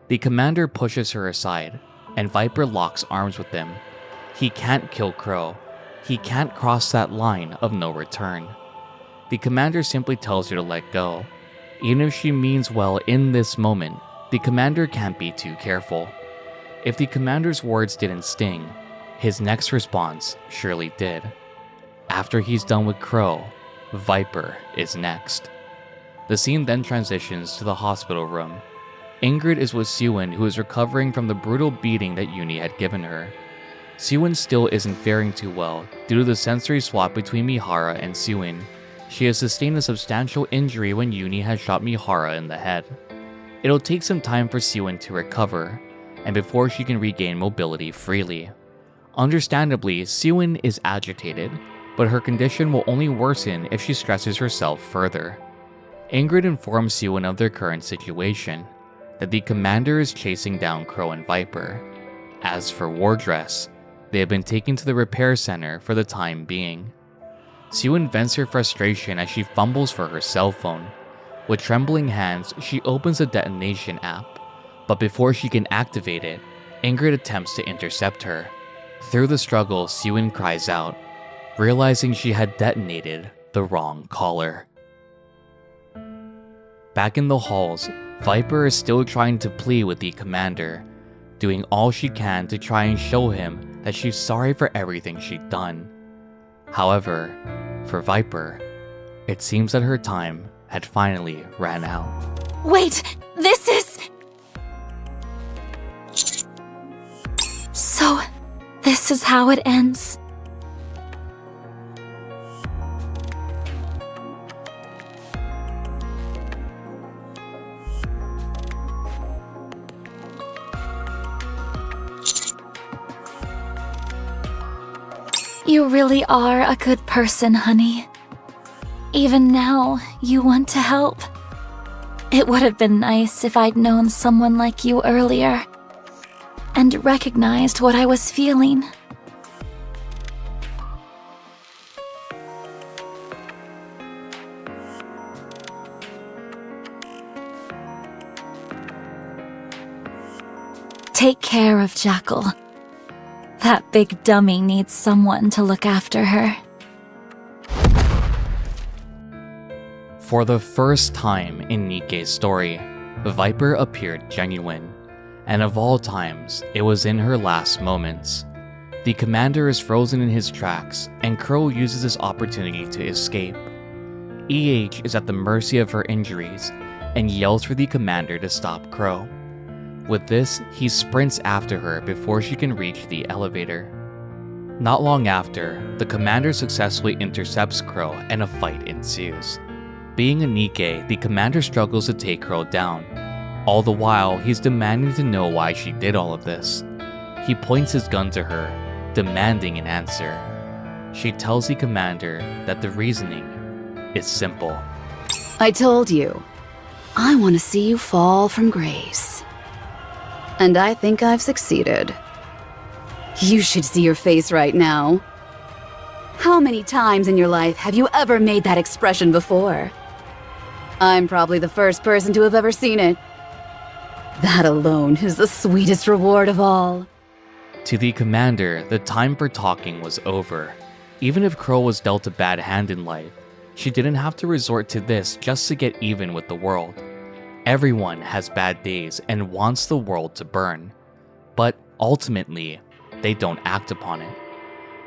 The commander pushes her aside, and Viper locks arms with him. He can't kill Crow. He can't cross that line of no return. The commander simply tells her to let go. Even if she means well in this moment, the commander can't be too careful. If the commander's words didn't sting, his next response surely did. After he's done with Crow, Viper is next. The scene then transitions to the hospital room. Ingrid is with Siwon, who is recovering from the brutal beating that Uni had given her. Siwon still isn't faring too well due to the sensory swap between Mihara and Siwon. She has sustained a substantial injury when Uni had shot Mihara in the head. It'll take some time for Siwon to recover, and before she can regain mobility freely. Understandably, Siwon is agitated, but her condition will only worsen if she stresses herself further. Ingrid informs Siwon of their current situation, that the commander is chasing down Crow and Viper. As for Wardress, they have been taken to the repair center for the time being. Siwon vents her frustration as she fumbles for her cell phone. With trembling hands, she opens the detonation app, but before she can activate it, Ingrid attempts to intercept her. Through the struggle, Siwon cries out, realizing she had detonated the wrong caller. Back in the halls, Viper is still trying to plead with the commander, doing all she can to try and show him that she's sorry for everything she'd done. However, for Viper, it seems that her time had finally ran out. Wait, this is... So, this is how it ends. You really are a good person, honey. Even now, you want to help. It would have been nice if I'd known someone like you earlier and recognized what I was feeling. Take care of Jackal. That big dummy needs someone to look after her. For the first time in NIKKE's story, Viper appeared genuine, and of all times, it was in her last moments. The commander is frozen in his tracks, and Crow uses this opportunity to escape. EH is at the mercy of her injuries and yells for the commander to stop Crow. With this, he sprints after her before she can reach the elevator. Not long after, the commander successfully intercepts Crow and a fight ensues. Being a NIKKE, the commander struggles to take Crow down. All the while, he's demanding to know why she did all of this. He points his gun to her, demanding an answer. She tells the commander that the reasoning is simple. I told you, I want to see you fall from grace. And I think I've succeeded. You should see your face right now. How many times in your life have you ever made that expression before? I'm probably the first person to have ever seen it. That alone is the sweetest reward of all. To the commander, the time for talking was over. Even if Crow was dealt a bad hand in life, she didn't have to resort to this just to get even with the world. Everyone has bad days and wants the world to burn. But ultimately, they don't act upon it.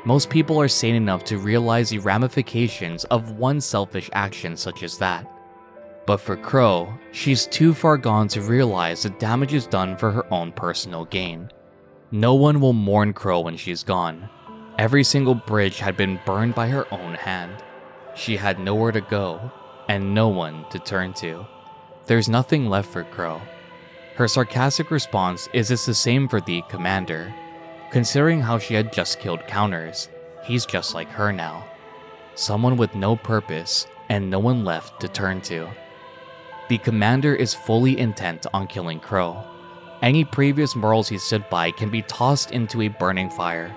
Most people are sane enough to realize the ramifications of one selfish action such as that. But for Crow, she's too far gone to realize the damage is done for her own personal gain. No one will mourn Crow when she's gone. Every single bridge had been burned by her own hand. She had nowhere to go, and no one to turn to. There's nothing left for Crow. Her sarcastic response is it's the same for the commander. Considering how she had just killed counters, he's just like her now. Someone with no purpose and no one left to turn to. The commander is fully intent on killing Crow. Any previous morals he stood by can be tossed into a burning fire.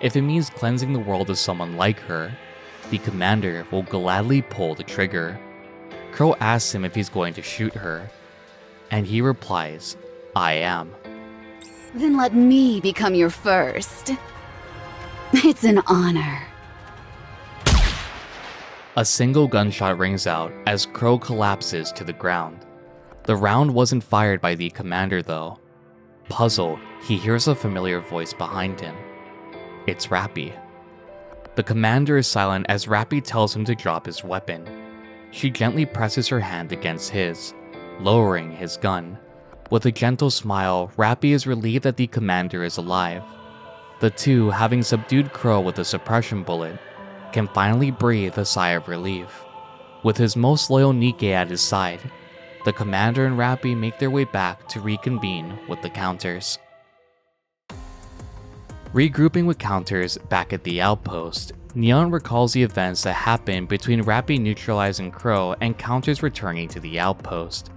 If it means cleansing the world of someone like her, the commander will gladly pull the trigger. Crow asks him if he's going to shoot her, and he replies, I am. Then let me become your first. It's an honor. A single gunshot rings out as Crow collapses to the ground. The round wasn't fired by the commander though. Puzzled, he hears a familiar voice behind him. It's Rappy. The commander is silent as Rappy tells him to drop his weapon. She gently presses her hand against his, lowering his gun. With a gentle smile, Rappy is relieved that the commander is alive. The two, having subdued Crow with a suppression bullet, can finally breathe a sigh of relief. With his most loyal NIKKE at his side, the commander and Rappy make their way back to reconvene with the counters. Regrouping with counters back at the outpost, Neon recalls the events that happened between Rappy neutralizing Crow and counters returning to the outpost.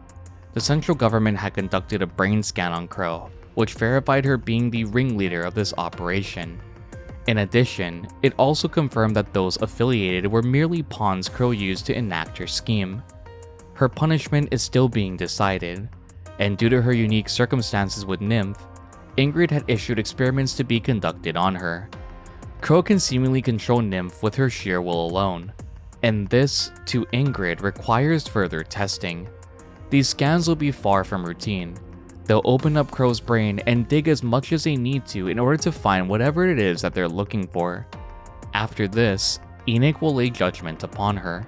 The central government had conducted a brain scan on Crow, which verified her being the ringleader of this operation. In addition, it also confirmed that those affiliated were merely pawns Crow used to enact her scheme. Her punishment is still being decided, and due to her unique circumstances with Nymph, Ingrid had issued experiments to be conducted on her. Crow can seemingly control Nymph with her sheer will alone, and this, to Ingrid, requires further testing. These scans will be far from routine. They'll open up Crow's brain and dig as much as they need to in order to find whatever it is that they're looking for. After this, Enoch will lay judgment upon her.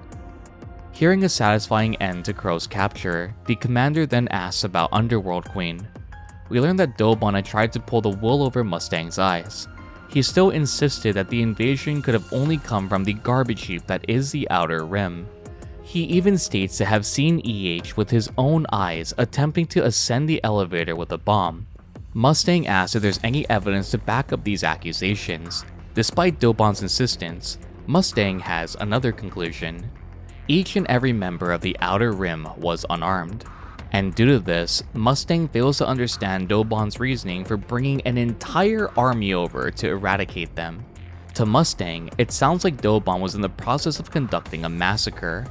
Hearing a satisfying end to Crow's capture, the commander then asks about Underworld Queen. We learn that Dobon had tried to pull the wool over Mustang's eyes. He still insisted that the invasion could have only come from the garbage heap that is the Outer Rim. He even states to have seen EH with his own eyes attempting to ascend the elevator with a bomb. Mustang asks if there's any evidence to back up these accusations. Despite Dobon's insistence, Mustang has another conclusion. Each and every member of the Outer Rim was unarmed, and due to this, Mustang fails to understand Dobon's reasoning for bringing an entire army over to eradicate them. To Mustang, it sounds like Dobon was in the process of conducting a massacre.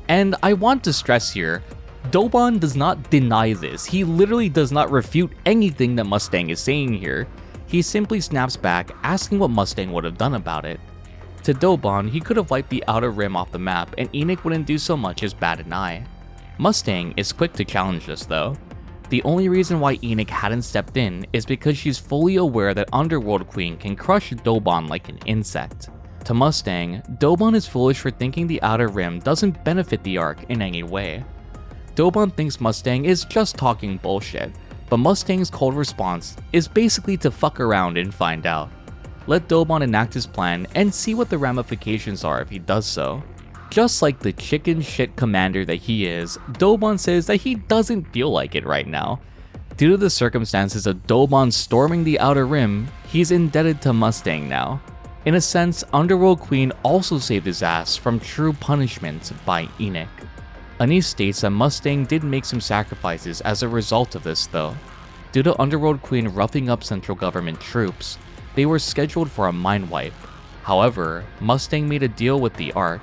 And I want to stress here, Dobon does not deny this. He literally does not refute anything that Mustang is saying here. He simply snaps back, asking what Mustang would have done about it. To Dobon, he could have wiped the Outer Rim off the map and Enoch wouldn't do so much as bat an eye. Mustang is quick to challenge this though. The only reason why Ennikke hadn't stepped in is because she's fully aware that Underworld Queen can crush Dobon like an insect. To Mustang, Dobon is foolish for thinking the Outer Rim doesn't benefit the Arc in any way. Dobon thinks Mustang is just talking bullshit, but Mustang's cold response is basically to fuck around and find out. Let Dobon enact his plan and see what the ramifications are if he does so. Just like the chicken shit commander that he is, Dobon says that he doesn't feel like it right now. Due to the circumstances of Dobon storming the Outer Rim, he's indebted to Mustang now. In a sense, Underworld Queen also saved his ass from true punishment by Ennikke. Anise states that Mustang did make some sacrifices as a result of this though. Due to Underworld Queen roughing up central government troops, they were scheduled for a mind wipe. However, Mustang made a deal with the Arc.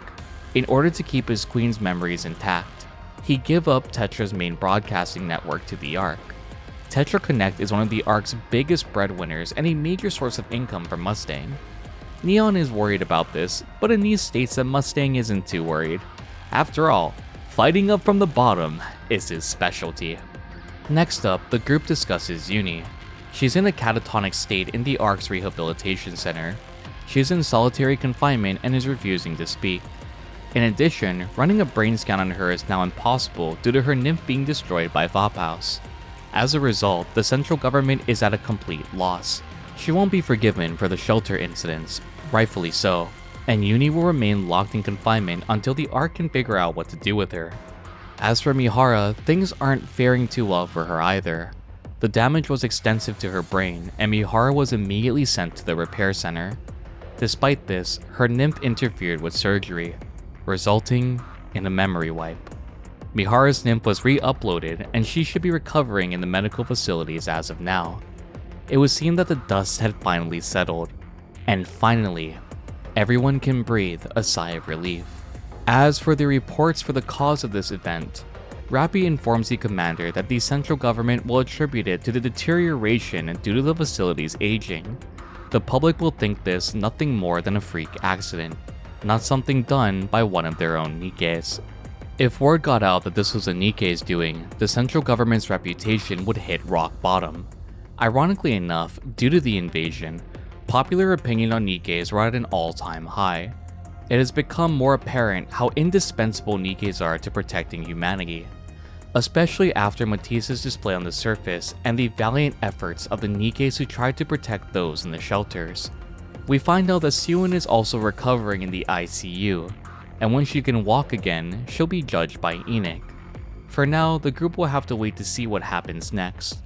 In order to keep his queen's memories intact, he gave up Tetra's main broadcasting network to the Arc. Tetra Connect is one of the Arc's biggest breadwinners and a major source of income for Mustang. Neon is worried about this, but Anise states that Mustang isn't too worried. After all, fighting up from the bottom is his specialty. Next up, the group discusses Uni. She's in a catatonic state in the Arc's rehabilitation center. She's in solitary confinement and is refusing to speak. In addition, running a brain scan on her is now impossible due to her nymph being destroyed by Vophouse. As a result, the central government is at a complete loss. She won't be forgiven for the shelter incidents, rightfully so, and Uni will remain locked in confinement until the Arc can figure out what to do with her. As for Mihara, things aren't faring too well for her either. The damage was extensive to her brain, and Mihara was immediately sent to the repair center. Despite this, her nymph interfered with surgery, resulting in a memory wipe. Mihara's nymph was re-uploaded, and she should be recovering in the medical facilities as of now. It was seen that the dust had finally settled, and finally, everyone can breathe a sigh of relief. As for the reports for the cause of this event, Rappy informs the commander that the central government will attribute it to the deterioration due to the facility's aging. The public will think this nothing more than a freak accident, not something done by one of their own Nikkes. If word got out that this was a Nikke's doing, the central government's reputation would hit rock bottom. Ironically enough, due to the invasion, popular opinion on Nikkes were at an all-time high. It has become more apparent how indispensable Nikkes are to protecting humanity, especially after Matisse's display on the surface and the valiant efforts of the Nikkes who tried to protect those in the shelters. We find out that Suin is also recovering in the ICU, and when she can walk again, she'll be judged by Ennikke. For now, the group will have to wait to see what happens next.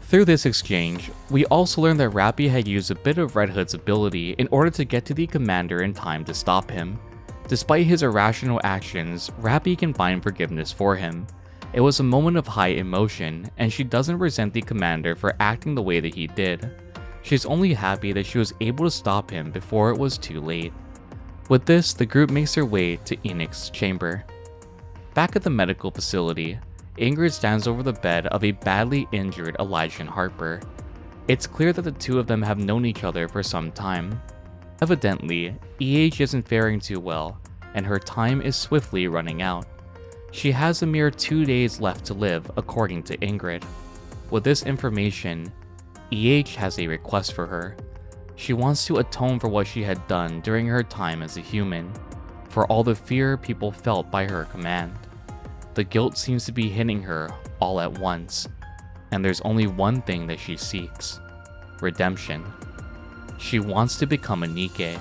Through this exchange, we also learn that Rappy had used a bit of Red Hood's ability in order to get to the commander in time to stop him. Despite his irrational actions, Rappy can find forgiveness for him. It was a moment of high emotion, and she doesn't resent the commander for acting the way that he did. She's only happy that she was able to stop him before it was too late. With this, the group makes their way to Ennikke's chamber. Back at the medical facility, Ingrid stands over the bed of a badly injured Elijah Harper. It's clear that the two of them have known each other for some time. Evidently, EH isn't faring too well, and her time is swiftly running out. She has a mere 2 days left to live, according to Ingrid. With this information, EH has a request for her. She wants to atone for what she had done during her time as a human, for all the fear people felt by her command. The guilt seems to be hitting her all at once, and there's only one thing that she seeks: redemption. She wants to become a Nikke,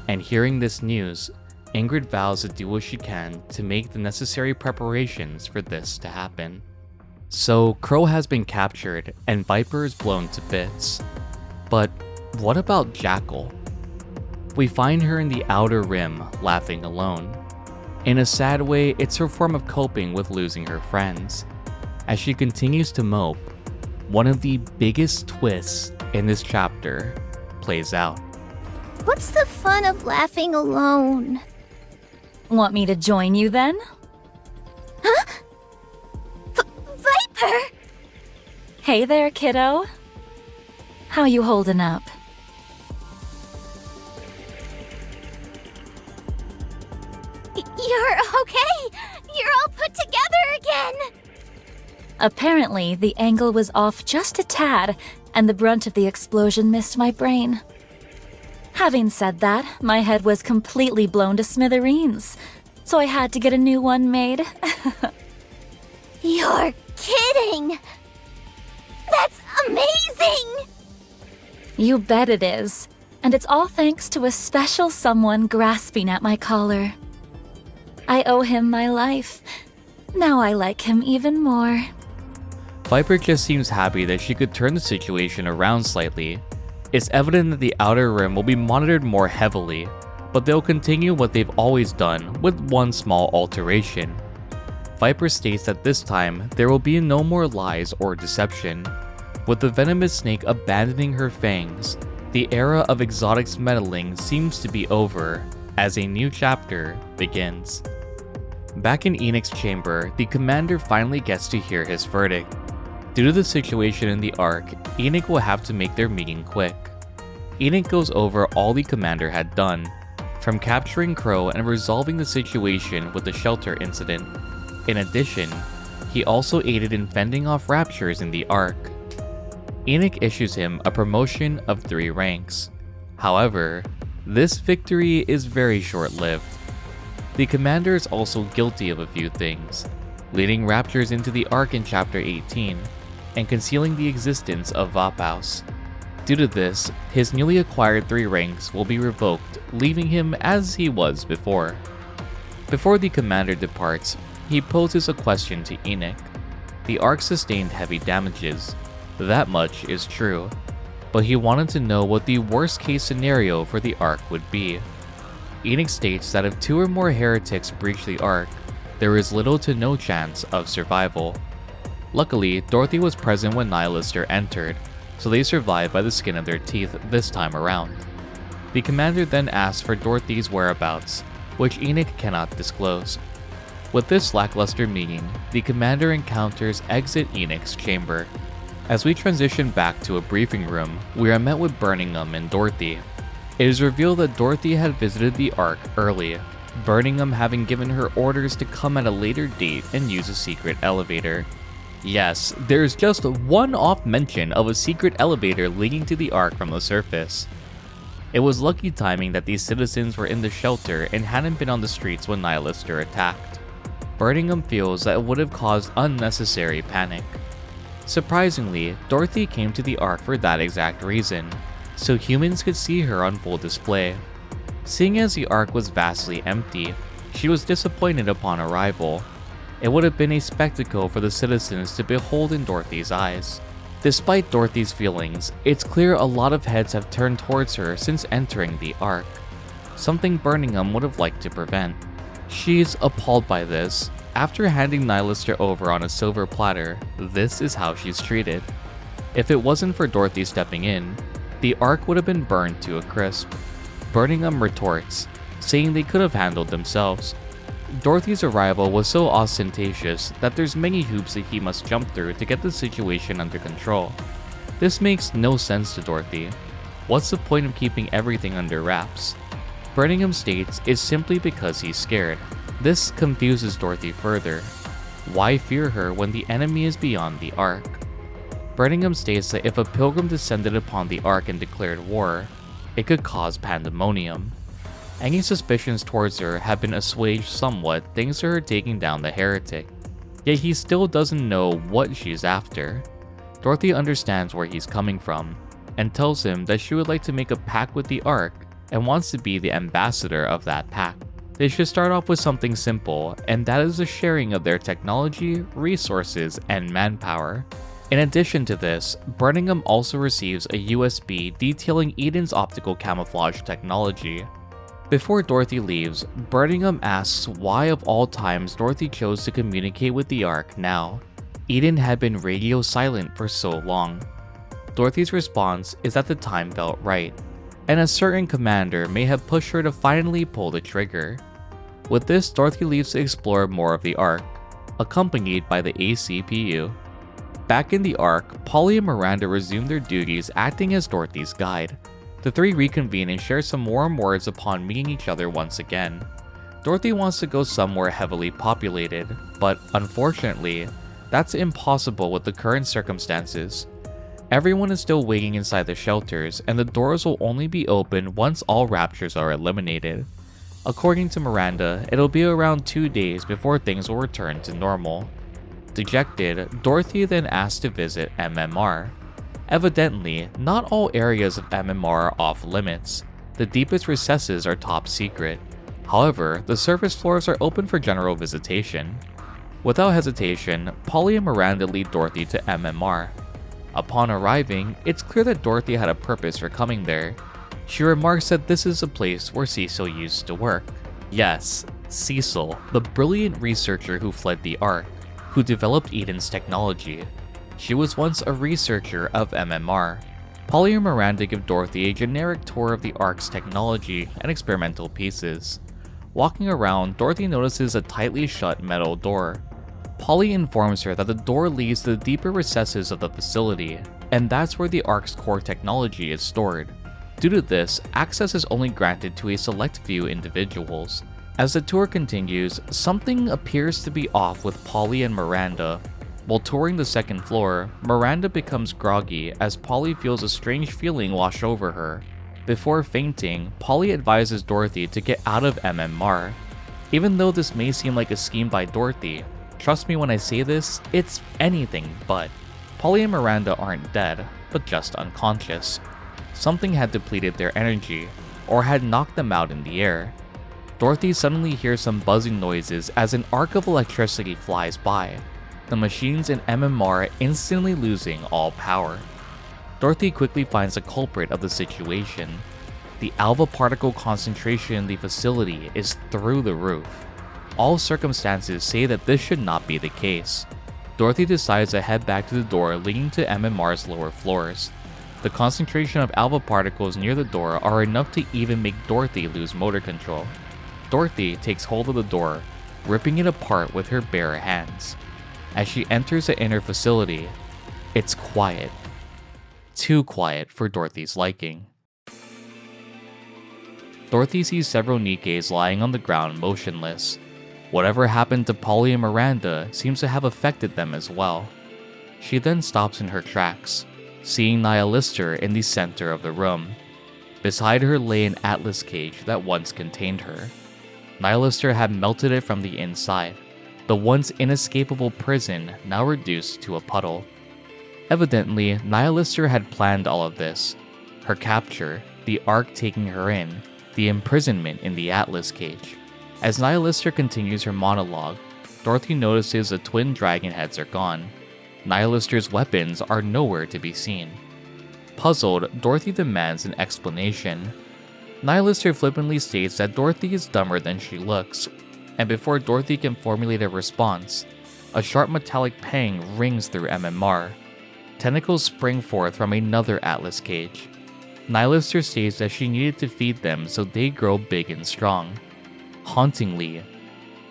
and hearing this news, Ingrid vows to do what she can to make the necessary preparations for this to happen. So, Crow has been captured, and Viper is blown to bits. But what about Jackal? We find her in the Outer Rim, laughing alone. In a sad way, it's her form of coping with losing her friends. As she continues to mope, one of the biggest twists in this chapter plays out. What's the fun of laughing alone? Want me to join you then? Huh? Viper! Hey there, kiddo. How you holding up? You're okay! You're all put together again! Apparently, the angle was off just a tad, and the brunt of the explosion missed my brain. Having said that, my head was completely blown to smithereens, so I had to get a new one made. You're kidding! That's amazing! You bet it is. And it's all thanks to a special someone grasping at my collar. I owe him my life. Now I like him even more. Viper just seems happy that she could turn the situation around slightly. It's evident that the Outer Rim will be monitored more heavily, but they'll continue what they've always done with one small alteration. Viper states that this time there will be no more lies or deception. With the venomous snake abandoning her fangs, the era of exotics meddling seems to be over, as a new chapter begins. Back in Enoch's chamber, the commander finally gets to hear his verdict. Due to the situation in the Ark, Enoch will have to make their meeting quick. Enoch goes over all the commander had done, from capturing Crow and resolving the situation with the shelter incident. In addition, he also aided in fending off raptures in the Ark. Enoch issues him a promotion of 3 ranks. However, this victory is very short-lived. The commander is also guilty of a few things, leading raptors into the Ark in Chapter 18, and concealing the existence of Vaphaus. Due to this, his newly acquired 3 ranks will be revoked, leaving him as he was before. Before the commander departs, he poses a question to Enoch. The Ark sustained heavy damages. That much is true, but he wanted to know what the worst case scenario for the Ark would be. Enoch states that if 2 or more heretics breach the Ark, there is little to no chance of survival. Luckily, Dorothy was present when Nihilister entered, so they survived by the skin of their teeth this time around. The commander then asks for Dorothy's whereabouts, which Enoch cannot disclose. With this lackluster meeting, the commander encounters Exit Enoch's chamber. As we transition back to a briefing room, we are met with Birmingham and Dorothy. It is revealed that Dorothy had visited the Ark early, Birmingham having given her orders to come at a later date and use a secret elevator. Yes, there's just one off mention of a secret elevator leading to the Ark from the surface. It was lucky timing that these citizens were in the shelter and hadn't been on the streets when Nihilister attacked. Birmingham feels that it would have caused unnecessary panic. Surprisingly, Dorothy came to the Ark for that exact reason, so humans could see her on full display. Seeing as the Ark was vastly empty, she was disappointed upon arrival. It would have been a spectacle for the citizens to behold in Dorothy's eyes. Despite Dorothy's feelings, it's clear a lot of heads have turned towards her since entering the Ark, something Birmingham would have liked to prevent. She's appalled by this. After handing Nihilister over on a silver platter, this is how she's treated. If it wasn't for Dorothy stepping in, the Ark would have been burned to a crisp. Birmingham retorts, saying they could have handled themselves. Dorothy's arrival was so ostentatious that there's many hoops that he must jump through to get the situation under control. This makes no sense to Dorothy. What's the point of keeping everything under wraps? Birmingham states it's simply because he's scared. This confuses Dorothy further. Why fear her when the enemy is beyond the Ark? Birmingham states that if a pilgrim descended upon the Ark and declared war, it could cause pandemonium. Any suspicions towards her have been assuaged somewhat thanks to her taking down the heretic, yet he still doesn't know what she's after. Dorothy understands where he's coming from, and tells him that she would like to make a pact with the Ark and wants to be the ambassador of that pact. They should start off with something simple, and that is the sharing of their technology, resources, and manpower. In addition to this, Birmingham also receives a USB detailing Eden's optical camouflage technology. Before Dorothy leaves, Birmingham asks why of all times Dorothy chose to communicate with the Ark now. Eden had been radio silent for so long. Dorothy's response is that the time felt right, and a certain commander may have pushed her to finally pull the trigger. With this, Dorothy leaves to explore more of the Ark, accompanied by the ACPU. Back in the Ark, Polly and Miranda resume their duties acting as Dorothy's guide. The three reconvene and share some warm words upon meeting each other once again. Dorothy wants to go somewhere heavily populated, but unfortunately, That's impossible with the current circumstances. Everyone is still waiting inside the shelters, and the doors will only be open once all raptures are eliminated. According to Miranda, it'll be around 2 days before things will return to normal. Dejected, Dorothy then asked to visit MMR. Evidently, not all areas of MMR are off limits. The deepest recesses are top secret. However, the surface floors are open for general visitation. Without hesitation, Polly and Miranda lead Dorothy to MMR. Upon arriving, it's clear that Dorothy had a purpose for coming there. She remarks that this is a place where Cecil used to work. Yes, Cecil, the brilliant researcher who fled the Ark, who developed Eden's technology. She was once a researcher of MMR. Polly and Miranda give Dorothy a generic tour of the Ark's technology and experimental pieces. Walking around, Dorothy notices a tightly shut metal door. Polly informs her that the door leads to the deeper recesses of the facility, and that's where the Ark's core technology is stored. Due to this, access is only granted to a select few individuals. As the tour continues, something appears to be off with Polly and Miranda. While touring the second floor, Miranda becomes groggy as Polly feels a strange feeling wash over her. Before fainting, Polly advises Dorothy to get out of MMR. Even though this may seem like a scheme by Dorothy, trust me when I say this, it's anything but. Polly and Miranda aren't dead, but just unconscious. Something had depleted their energy, or had knocked them out in the air. Dorothy suddenly hears some buzzing noises as an arc of electricity flies by, the machines in MMR instantly losing all power. Dorothy quickly finds the culprit of the situation. The alpha particle concentration in the facility is through the roof. All circumstances say that this should not be the case. Dorothy decides to head back to the door leading to MMR's lower floors. The concentration of alpha particles near the door are enough to even make Dorothy lose motor control. Dorothy takes hold of the door, ripping it apart with her bare hands. As she enters the inner facility, it's quiet. Too quiet for Dorothy's liking. Dorothy sees several Nikkes lying on the ground motionless. Whatever happened to Polly and Miranda seems to have affected them as well. She then stops in her tracks, seeing Nihilister in the center of the room. Beside her lay an Atlas cage that once contained her. Nihilister had melted it from the inside, the once inescapable prison now reduced to a puddle. Evidently, Nihilister had planned all of this. Her capture, the Ark taking her in, the imprisonment in the Atlas cage. As Nihilister continues her monologue, Dorothy notices the twin dragon heads are gone. Nihilister's weapons are nowhere to be seen. Puzzled, Dorothy demands an explanation. Nihilister flippantly states that Dorothy is dumber than she looks, and before Dorothy can formulate a response, a sharp metallic pang rings through MMR. Tentacles spring forth from another Atlas cage. Nihilister states that she needed to feed them so they grow big and strong. Hauntingly,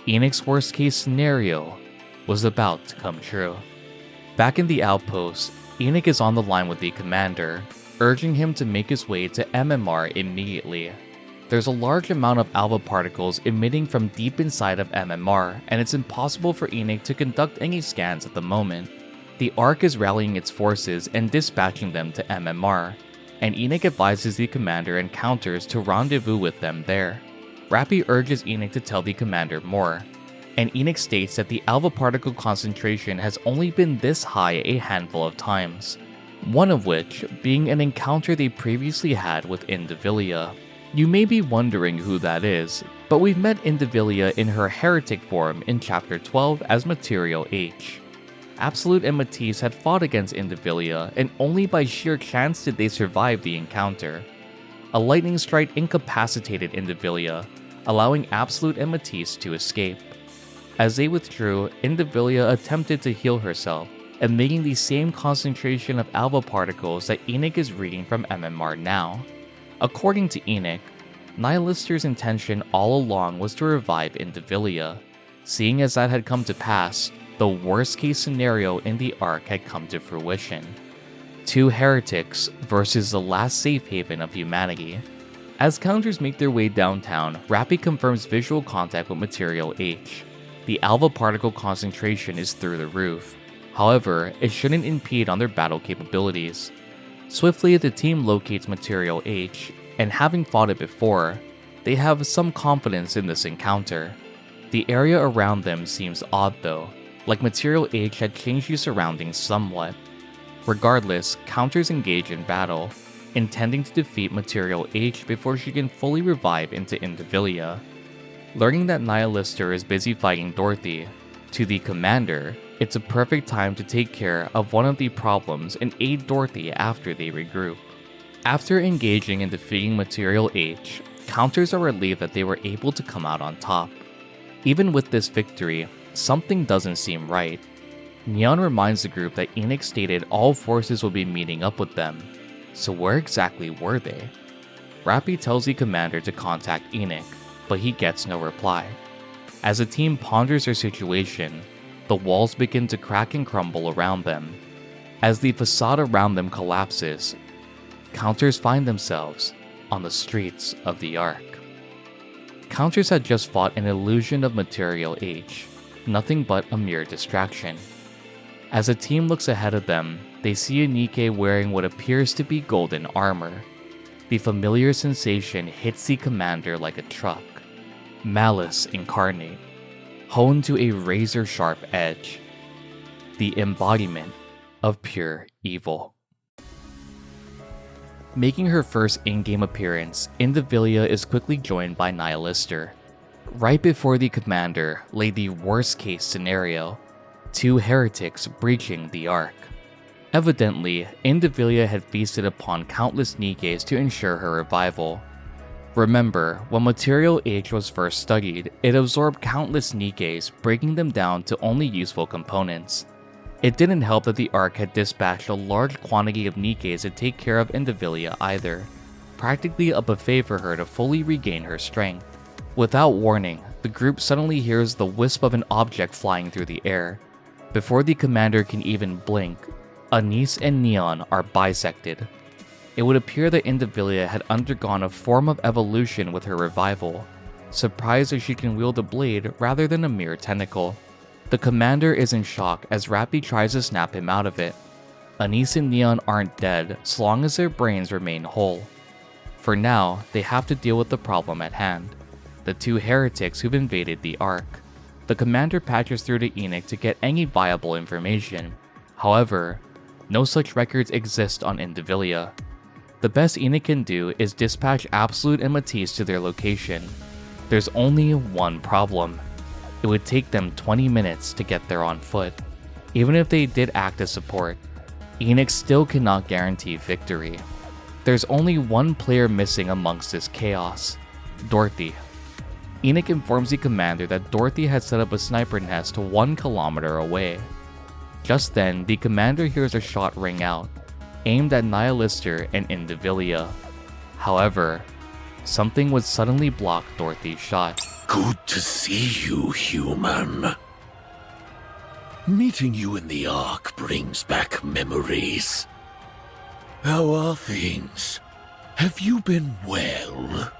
Enoch's worst case scenario was about to come true. Back in the outpost, Enoch is on the line with the commander, urging him to make his way to MMR immediately. There's a large amount of alpha particles emitting from deep inside of MMR, and it's impossible for Enoch to conduct any scans at the moment. The Ark is rallying its forces and dispatching them to MMR, and Enoch advises the commander and counters to rendezvous with them there. Rappy urges Enoch to tell the commander more, and Enoch states that the alpha particle concentration has only been this high a handful of times, one of which being an encounter they previously had with Indivilia. You may be wondering who that is, but we've met Indivilia in her heretic form in Chapter 12 as Material H. Absolute and Matisse had fought against Indivilia, and only by sheer chance did they survive the encounter. A lightning strike incapacitated Indivilia, allowing Absolute and Matisse to escape. As they withdrew, Indivilia attempted to heal herself, and making the same concentration of alpha particles that Enoch is reading from MMR now. According to Enoch, Nihilister's intention all along was to revive Indivilia. Seeing as that had come to pass, the worst case scenario in the Ark had come to fruition. Two heretics versus the last safe haven of humanity. As counters make their way downtown, Rappy confirms visual contact with Material H. The alpha particle concentration is through the roof. However, it shouldn't impede on their battle capabilities. Swiftly, the team locates Material H, and having fought it before, they have some confidence in this encounter. The area around them seems odd though, like Material H had changed the surroundings somewhat. Regardless, Counters engage in battle, intending to defeat Material H before she can fully revive into Indivilia. Learning that Nihilister is busy fighting Dorothy, to the commander, it's a perfect time to take care of one of the problems and aid Dorothy after they regroup. After engaging and defeating Material H, Counters are relieved that they were able to come out on top. Even with this victory, something doesn't seem right. Neon reminds the group that Enix stated all forces will be meeting up with them, so where exactly were they? Rappy tells the commander to contact Enix, but he gets no reply. As the team ponders their situation, the walls begin to crack and crumble around them. As the facade around them collapses, Counters find themselves on the streets of the Ark. Counters had just fought an illusion of Material H, nothing but a mere distraction. As the team looks ahead of them, they see a NIKKE wearing what appears to be golden armor. The familiar sensation hits the commander like a truck. Malice incarnate, honed to a razor-sharp edge. The embodiment of pure evil. Making her first in-game appearance, Indivilia is quickly joined by Nihilister. Right before the commander lay the worst-case scenario, 2 heretics breaching the Ark. Evidently, Indivilia had feasted upon countless NIKKEs to ensure her revival. Remember, when Material H was first studied, it absorbed countless NIKKEs, breaking them down to only useful components. It didn't help that the Ark had dispatched a large quantity of NIKKEs to take care of Indivilia either, practically a buffet for her to fully regain her strength. Without warning, the group suddenly hears the wisp of an object flying through the air. Before the commander can even blink, Anise and Neon are bisected. It would appear that Indivilia had undergone a form of evolution with her revival, surprised that she can wield a blade rather than a mere tentacle. The commander is in shock as Rappy tries to snap him out of it. Anise and Neon aren't dead so long as their brains remain whole. For now, they have to deal with the problem at hand, the 2 heretics who've invaded the Ark. The commander patches through to Enix to get any viable information. However, no such records exist on Indivilia. The best Enix can do is dispatch Absolute and Matisse to their location. There's only one problem. It would take them 20 minutes to get there on foot. Even if they did act as support, Enix still cannot guarantee victory. There's only one player missing amongst this chaos, Dorothy. Enix informs the commander that Dorothy had set up a sniper nest 1 kilometer away. Just then, the commander hears a shot ring out, aimed at Nihilister and Indivilia. However, something would suddenly block Dorothy's shot. Good to see you, human. Meeting you in the Ark brings back memories. How are things? Have you been well?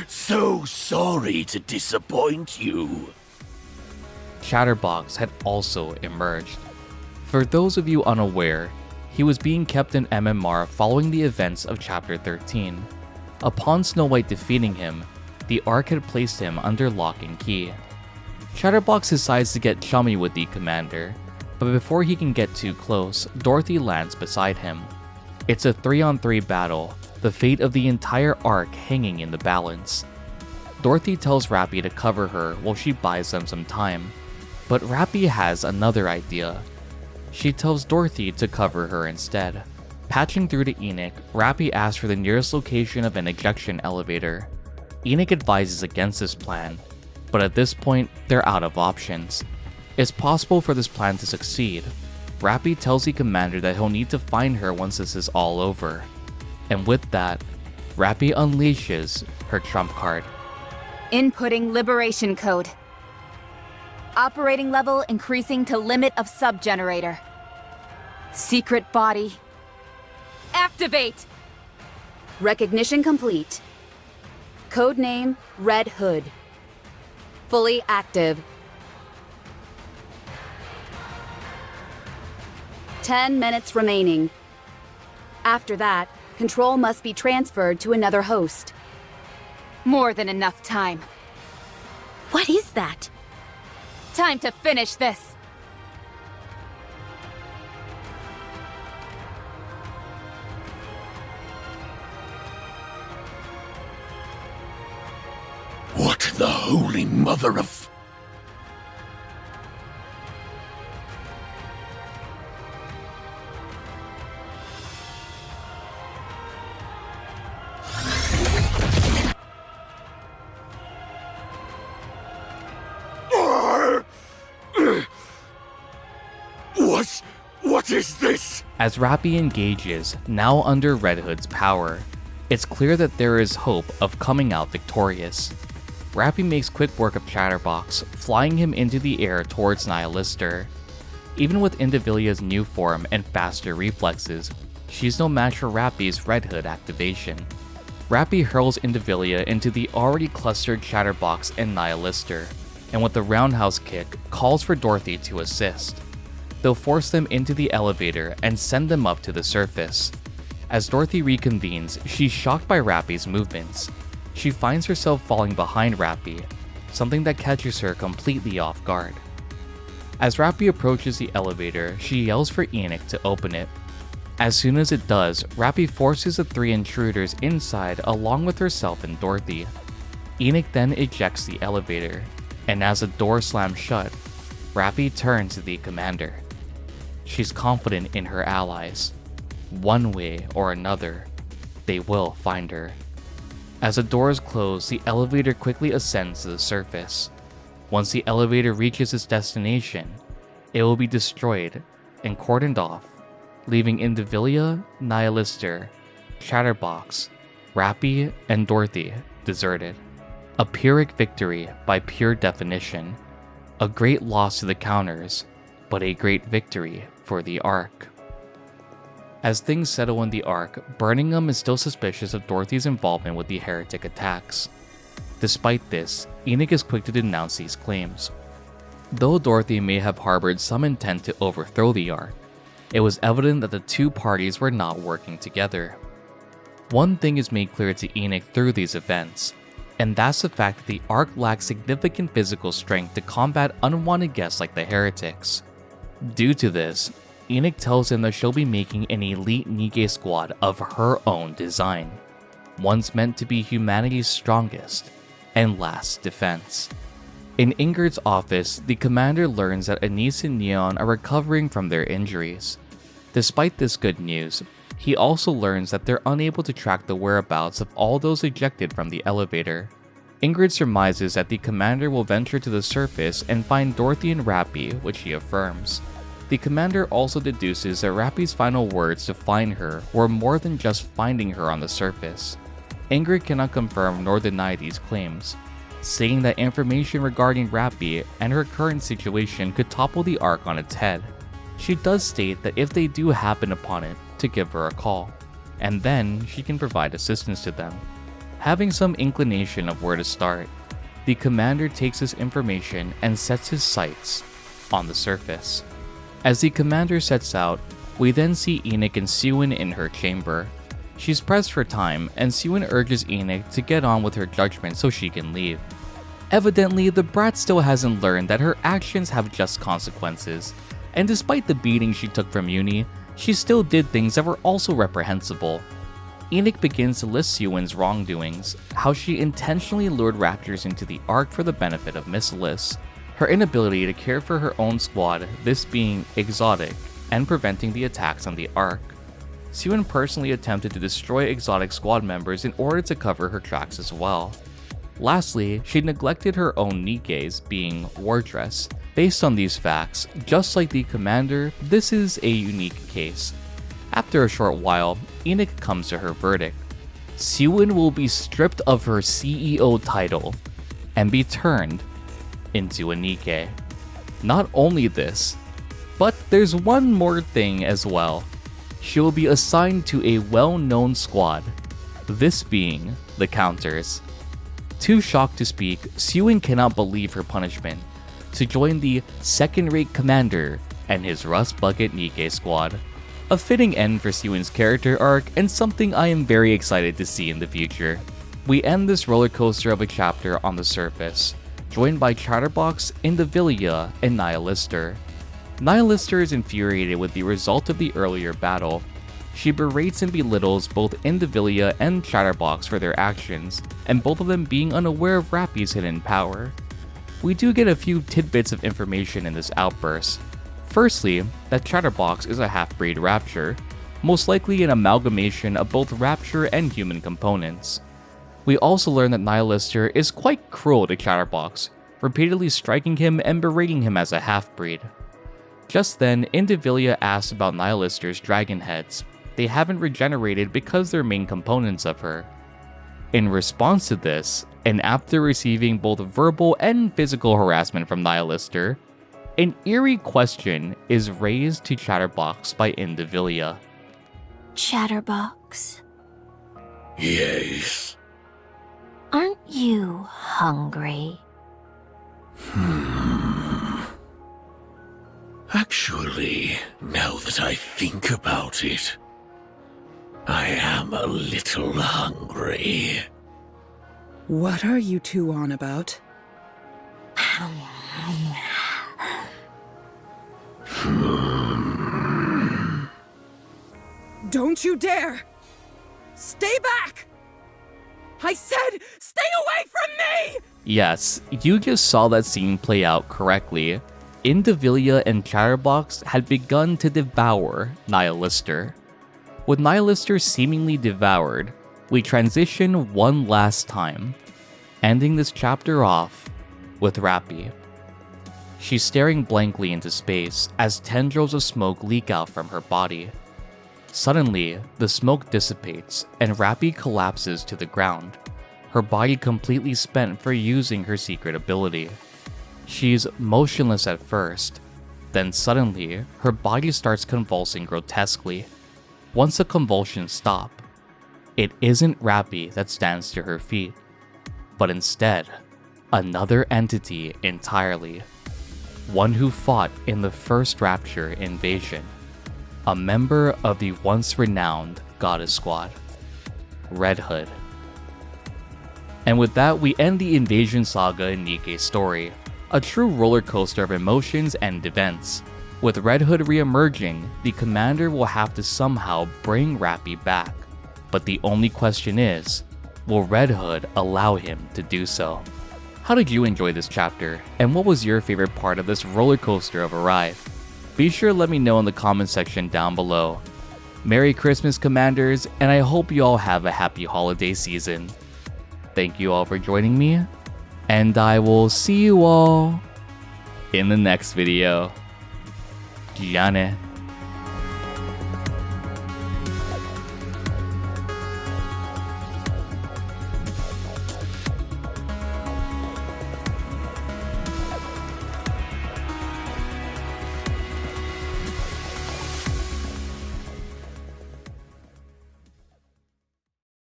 So sorry to disappoint you. Chatterbox had also emerged. For those of you unaware, he was being kept in MMR following the events of Chapter 13. Upon Snow White defeating him, the Ark had placed him under lock and key. Chatterbox decides to get chummy with the commander, but before he can get too close, Dorothy lands beside him. It's a 3-on-3 battle, the fate of the entire Ark hanging in the balance. Dorothy tells Rappy to cover her while she buys them some time, but Rappy has another idea. She tells Dorothy to cover her instead. Patching through to Enix, Rappy asks for the nearest location of an ejection elevator. Enix advises against this plan, but at this point, they're out of options. It's possible for this plan to succeed. Rappy tells the commander that he'll need to find her once this is all over. And with that, Rappy unleashes her trump card. Inputting liberation code. Operating level increasing to limit of sub-generator. Secret body. Activate! Recognition complete. Codename Red Hood. Fully active. 10 minutes remaining. After that, control must be transferred to another host. More than enough time. What is that? Time to finish this. What the holy mother of... What is this? As Rappy engages, now under Red Hood's power, it's clear that there is hope of coming out victorious. Rappy makes quick work of Chatterbox, flying him into the air towards Nihilister. Even with Indivilia's new form and faster reflexes, she's no match for Rappy's Red Hood activation. Rappy hurls Indivilia into the already clustered Chatterbox and Nihilister, and with the roundhouse kick, calls for Dorothy to assist. They'll force them into the elevator and send them up to the surface. As Dorothy reconvenes, she's shocked by Rappy's movements. She finds herself falling behind Rappy, something that catches her completely off guard. As Rappy approaches the elevator, she yells for Enoch to open it. As soon as it does, Rappy forces the three intruders inside along with herself and Dorothy. Enoch then ejects the elevator, and as the door slams shut, Rappy turns to the commander. She's confident in her allies. One way or another, they will find her. As the doors close, the elevator quickly ascends to the surface. Once the elevator reaches its destination, it will be destroyed and cordoned off, leaving Indivilia, Nihilister, Chatterbox, Rappy, and Dorothy deserted. A Pyrrhic victory by pure definition. A great loss to the counters, but a great victory for the Ark. As things settle in the Ark, Birmingham is still suspicious of Dorothy's involvement with the heretic attacks. Despite this, Enoch is quick to denounce these claims. Though Dorothy may have harbored some intent to overthrow the Ark, it was evident that the two parties were not working together. One thing is made clear to Enoch through these events, and that's the fact that the Ark lacks significant physical strength to combat unwanted guests like the heretics. Due to this, Enoch tells him that she'll be making an elite NIKKE squad of her own design, one's meant to be humanity's strongest and last defense. In Ingrid's office, the commander learns that Anise and Neon are recovering from their injuries. Despite this good news, he also learns that they're unable to track the whereabouts of all those ejected from the elevator. Ingrid surmises that the commander will venture to the surface and find Dorothy and Rappy, which he affirms. The commander also deduces that Rappy's final words to find her were more than just finding her on the surface. Ingrid cannot confirm nor deny these claims, saying that information regarding Rappy and her current situation could topple the Ark on its head. She does state that if they do happen upon it, to give her a call, and then she can provide assistance to them. Having some inclination of where to start, the commander takes this information and sets his sights on the surface. As the commander sets out, we then see Enoch and Siwin in her chamber. She's pressed for time, and Siwin urges Enoch to get on with her judgment so she can leave. Evidently, the brat still hasn't learned that her actions have just consequences, and despite the beating she took from Uni, she still did things that were also reprehensible. Enoch begins to list Siwin's wrongdoings, how she intentionally lured raptors into the Ark for the benefit of Missilis, her inability to care for her own squad, this being exotic, and preventing the attacks on the Ark. Siwin personally attempted to destroy exotic squad members in order to cover her tracks as well. Lastly, she neglected her own Nikkes, being Wardress. Based on these facts, just like the commander, this is a unique case. After a short while, Enoch comes to her verdict. Siwin will be stripped of her CEO title and be turned into a Nikke. Not only this, but there's one more thing as well. She will be assigned to a well-known squad, this being the Counters. Too shocked to speak, Sewin cannot believe her punishment to join the second-rate commander and his Rust Bucket NIKKE squad. A fitting end for Sewin's character arc and something I am very excited to see in the future. We end this roller coaster of a chapter on the surface, joined by Chatterbox, Indivilia, and Nihilister. Nihilister is infuriated with the result of the earlier battle. She berates and belittles both Indivilia and Chatterbox for their actions, and both of them being unaware of Rappy's hidden power. We do get a few tidbits of information in this outburst. Firstly, that Chatterbox is a half-breed Rapture, most likely an amalgamation of both Rapture and human components. We also learn that Nihilister is quite cruel to Chatterbox, repeatedly striking him and berating him as a half-breed. Just then, Indivilia asks about Nihilister's dragon heads. They haven't regenerated because they're main components of her. In response to this, and after receiving both verbal and physical harassment from Nihilister, an eerie question is raised to Chatterbox by Indivilia. Chatterbox, Yes. aren't you hungry? Actually, now that I think about it, I am a little hungry. What are you two on about? Don't you dare! Stay back! I said, stay away from me! Yes, you just saw that scene play out correctly. Indivilia and Chatterbox had begun to devour Nihilister. With Nihilister seemingly devoured, we transition one last time, ending this chapter off with Rappy. She's staring blankly into space as tendrils of smoke leak out from her body. Suddenly, the smoke dissipates and Rappy collapses to the ground, her body completely spent for using her secret ability. She's motionless at first, then suddenly, her body starts convulsing grotesquely. Once the convulsions stop, it isn't Rappy that stands to her feet, but instead, another entity entirely. One who fought in the first Rapture invasion. A member of the once renowned Goddess Squad, Red Hood. And with that, we end the invasion saga in NIKKE's story, a true roller coaster of emotions and events. With Red Hood re-emerging, the commander will have to somehow bring Rappy back. But the only question is, will Red Hood allow him to do so? How did you enjoy this chapter, and what was your favorite part of this roller coaster of a ride? Be sure to let me know in the comment section down below. Merry Christmas, Commanders, and I hope you all have a happy holiday season. Thank you all for joining me, and I will see you all in the next video. Gianne.